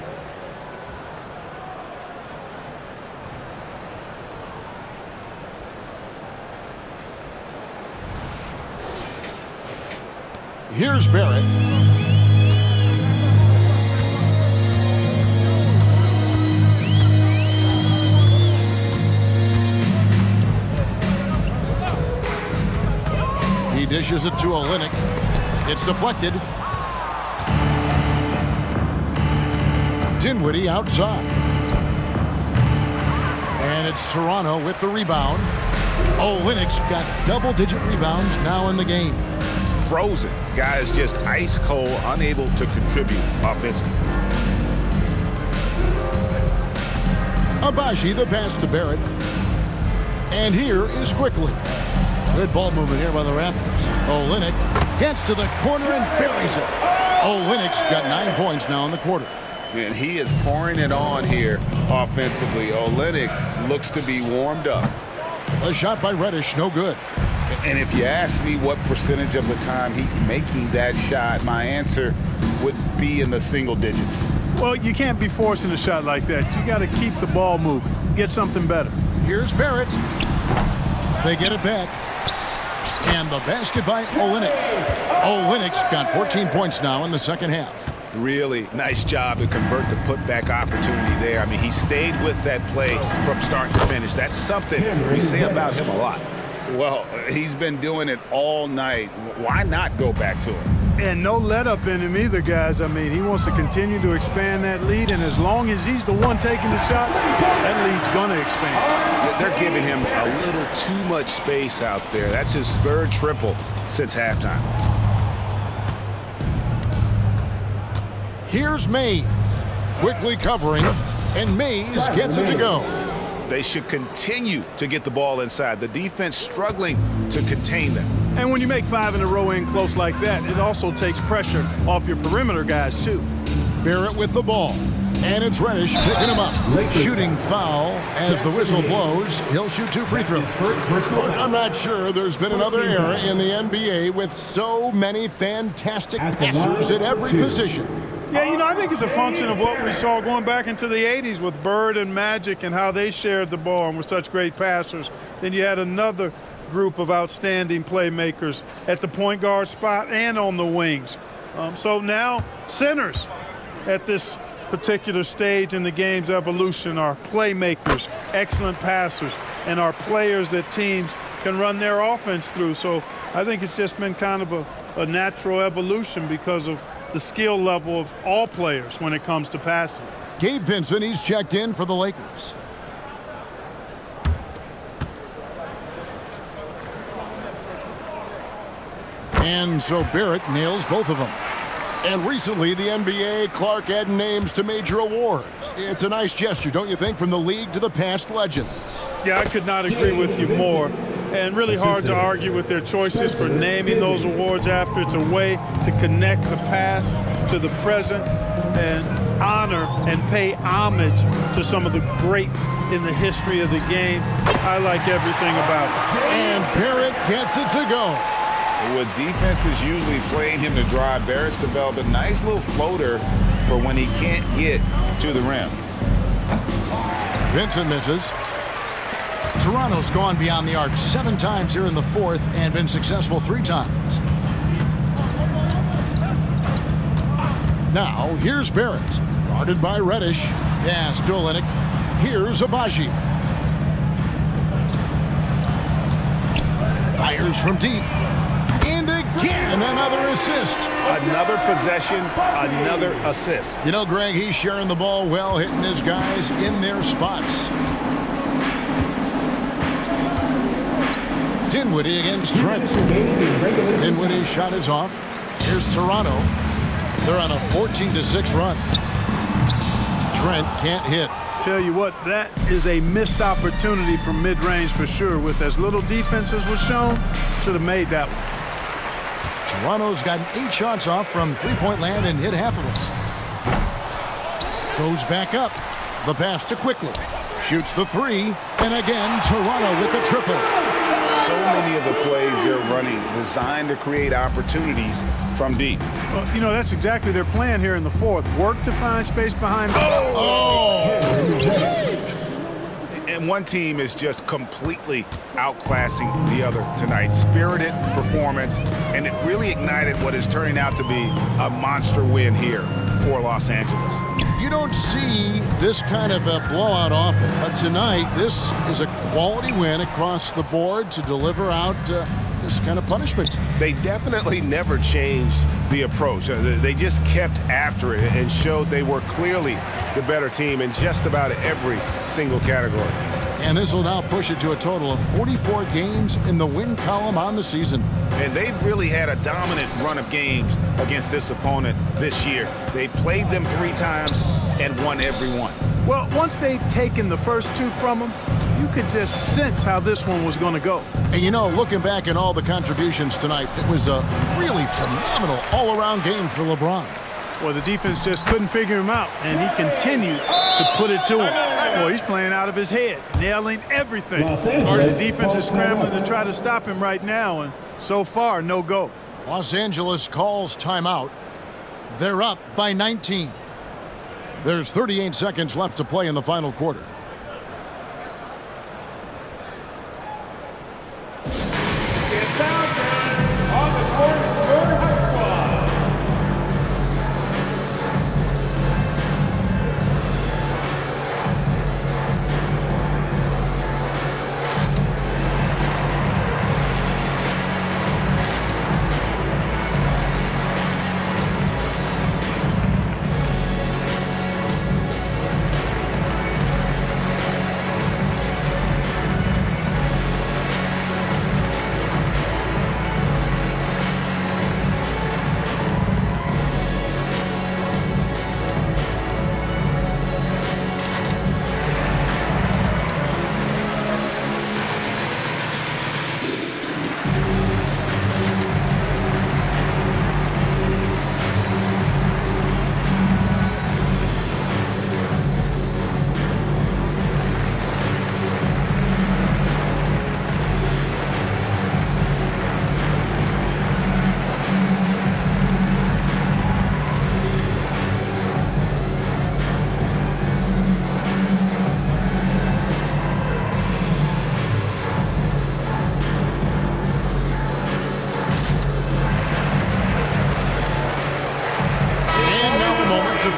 [SPEAKER 5] Here's Barrett. He dishes it to Olynyk. It's deflected. Dinwiddie outside. And it's Toronto with the rebound. Olynyk's got double-digit rebounds now in the game.
[SPEAKER 6] Frozen. Guys just ice cold, unable to contribute offensively.
[SPEAKER 5] Abaji the pass to Barrett. And here is Quickly. Good ball movement here by the Raptors. Olynyk gets to the corner and buries it. Olynyk's got 9 points now in the quarter.
[SPEAKER 6] And he is pouring it on here offensively. Olynyk looks to be warmed up.
[SPEAKER 5] A shot by Reddish, no good.
[SPEAKER 6] And if you ask me what percentage of the time he's making that shot, my answer would be in the single digits.
[SPEAKER 7] Well, you can't be forcing a shot like that. You got to keep the ball moving. Get something better.
[SPEAKER 5] Here's Barrett. They get it back. And the basket by Olynyk. Olynyk's got 14 points now in the second half.
[SPEAKER 6] Really nice job to convert the putback opportunity there. I mean, he stayed with that play from start to finish. That's something we say about him a lot. Well, he's been doing it all night. Why not go back to it?
[SPEAKER 7] And no let up in him either, guys. I mean, he wants to continue to expand that lead, and as long as he's the one taking the shots, that lead's going to expand.
[SPEAKER 6] They're giving him a little too much space out there. That's his third triple since halftime.
[SPEAKER 5] Here's Mays. Quickly covering, and Mays gets it to go.
[SPEAKER 6] They should continue to get the ball inside. The defense struggling to contain them.
[SPEAKER 7] And when you make 5 in a row in close like that, it also takes pressure off your perimeter guys, too.
[SPEAKER 5] Barrett with the ball. And it's Reddish picking him up. Shooting foul as the whistle blows. He'll shoot 2 free throws. Look, I'm not sure there's been another era in the NBA with so many fantastic passers at every position.
[SPEAKER 7] Yeah, you know, I think it's a function of what we saw going back into the 80s with Bird and Magic and how they shared the ball and were such great passers. Then you had another group of outstanding playmakers at the point guard spot and on the wings. So now centers at this particular stage in the game's evolution are playmakers, excellent passers, and are players that teams can run their offense through. So I think it's just been kind of a natural evolution because of the skill level of all players when it comes to passing.
[SPEAKER 5] Gabe Vincent, he's checked in for the Lakers. And so Barrett nails both of them. And recently, the NBA, Clark added names to major awards. It's a nice gesture, don't you think, from the league to the past legends?
[SPEAKER 7] Yeah, I could not agree with you more. And really hard to argue with their choices for naming those awards after. It's a way to connect the past to the present and honor and pay homage to some of the greats in the history of the game. I like everything about it.
[SPEAKER 5] And Barrett gets it to go.
[SPEAKER 6] With defenses usually playing him to drive, Barrett's developed a nice little floater for when he can't get to the rim.
[SPEAKER 5] Vincent misses. Toronto's gone beyond the arc 7 times here in the fourth and been successful 3 times. Now, here's Barrett. Guarded by Reddish. Pass to Olynyk. Here's Abaji. Fires from deep. again, another assist.
[SPEAKER 6] Another possession, another assist.
[SPEAKER 5] You know, Greg, he's sharing the ball well, hitting his guys in their spots. Dinwiddie against Trent. Dinwiddie's shot is off. Here's Toronto. They're on a 14-6 run. Trent can't hit.
[SPEAKER 7] Tell you what, that is a missed opportunity from mid-range for sure. With as little defense as was shown, should have made that one.
[SPEAKER 5] Toronto's gotten 8 shots off from three-point land and hit half of them. Goes back up. The pass to Quickly. Shoots the 3. And again, Toronto with the triple.
[SPEAKER 6] So many of the plays they're running designed to create opportunities from deep.
[SPEAKER 7] Well, you know, that's exactly their plan here in the fourth. Work to find space behind the
[SPEAKER 6] And one team is just completely outclassing the other tonight. Spirited performance, and it really ignited what is turning out to be a monster win here for Los Angeles.
[SPEAKER 5] You don't see this kind of a blowout often, but tonight this is a quality win across the board to deliver out this kind of punishment.
[SPEAKER 6] They definitely never changed the approach. They just kept after it and showed they were clearly the better team in just about every single category.
[SPEAKER 5] And this will now push it to a total of 44 games in the win column on the season.
[SPEAKER 6] And they've really had a dominant run of games against this opponent this year. They played them 3 times and won every one.
[SPEAKER 7] Well, once they'd taken the first 2 from them, you could just sense how this one was going to go.
[SPEAKER 5] And you know, looking back at all the contributions tonight, it was a really phenomenal all-around game for LeBron.
[SPEAKER 7] Well, the defense just couldn't figure him out, and he continued to put it to him. Boy, he's playing out of his head, nailing everything. The defense is scrambling to try to stop him right now, and so far, no go.
[SPEAKER 5] Los Angeles calls timeout. They're up by 19. There's 38 seconds left to play in the final quarter.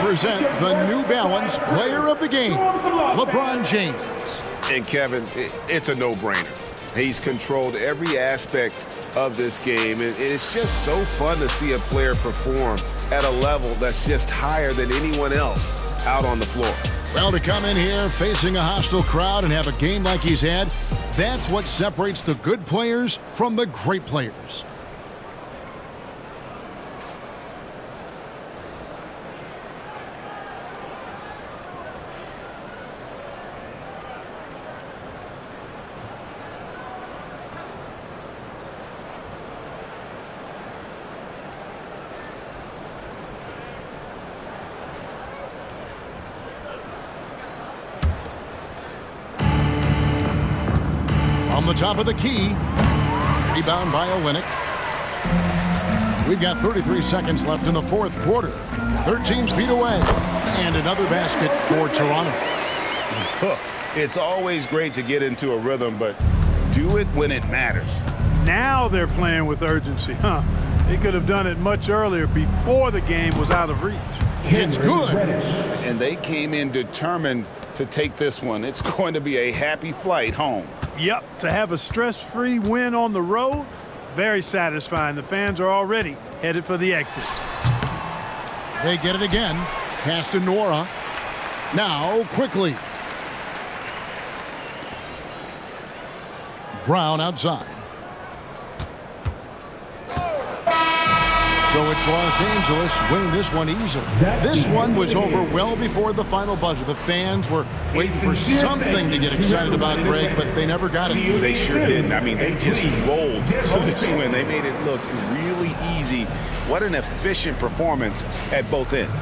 [SPEAKER 5] Present the New Balance Player of the Game, LeBron James.
[SPEAKER 6] And Kevin, it's a no-brainer. He's controlled every aspect of this game, and it's just so fun to see a player perform at a level that's just higher than anyone else out on the floor.
[SPEAKER 5] Well, to come in here facing a hostile crowd and have a game like he's had, that's what separates the good players from the great players. From the top of the key, rebound by Olynyk. We've got 33 seconds left in the fourth quarter. 13 feet away, and another basket for Toronto.
[SPEAKER 6] It's always great to get into a rhythm, but do it when it matters.
[SPEAKER 7] Now they're playing with urgency, huh? They could have done it much earlier, before the game was out of reach.
[SPEAKER 5] It's good.
[SPEAKER 6] And they came in determined to take this one. It's going to be a happy flight home.
[SPEAKER 7] Yep, to have a stress-free win on the road, Very satisfying. The fans are already headed for the exit.
[SPEAKER 5] They get it again. Pass to Nora. Now, quickly. Brown outside. So it's Los Angeles winning this one easily. This one was over well before the final buzzer. The fans were waiting for something to get excited about, Greg, but they never got it.
[SPEAKER 9] They sure didn't. I mean, they just rolled to this win. They made it look really easy. What an efficient performance at both ends.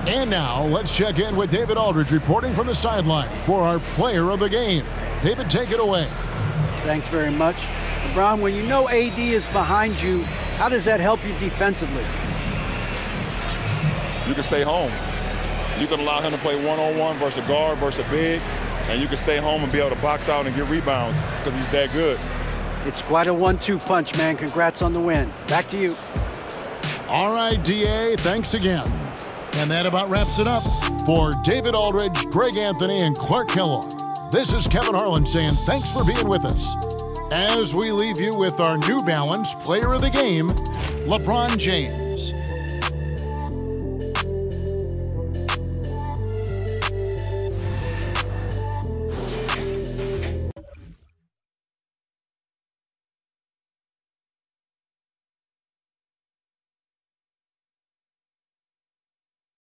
[SPEAKER 5] And now let's check in with David Aldridge reporting from the sideline for our player of the game. David, take it away.
[SPEAKER 10] Thanks very much. LeBron, when you know AD is behind you, how does that help you defensively?
[SPEAKER 15] You can stay home. You can allow him to play one-on-one versus a guard versus a big, and you can stay home and be able to box out and get rebounds because he's that good.
[SPEAKER 10] It's quite a 1-2 punch, man. Congrats on the win. Back to you.
[SPEAKER 5] All right, DA, thanks again. And that about wraps it up. For David Aldridge, Greg Anthony, and Clark Kellogg, this is Kevin Harlan saying thanks for being with us. As we leave you with our New Balance Player of the Game, LeBron James.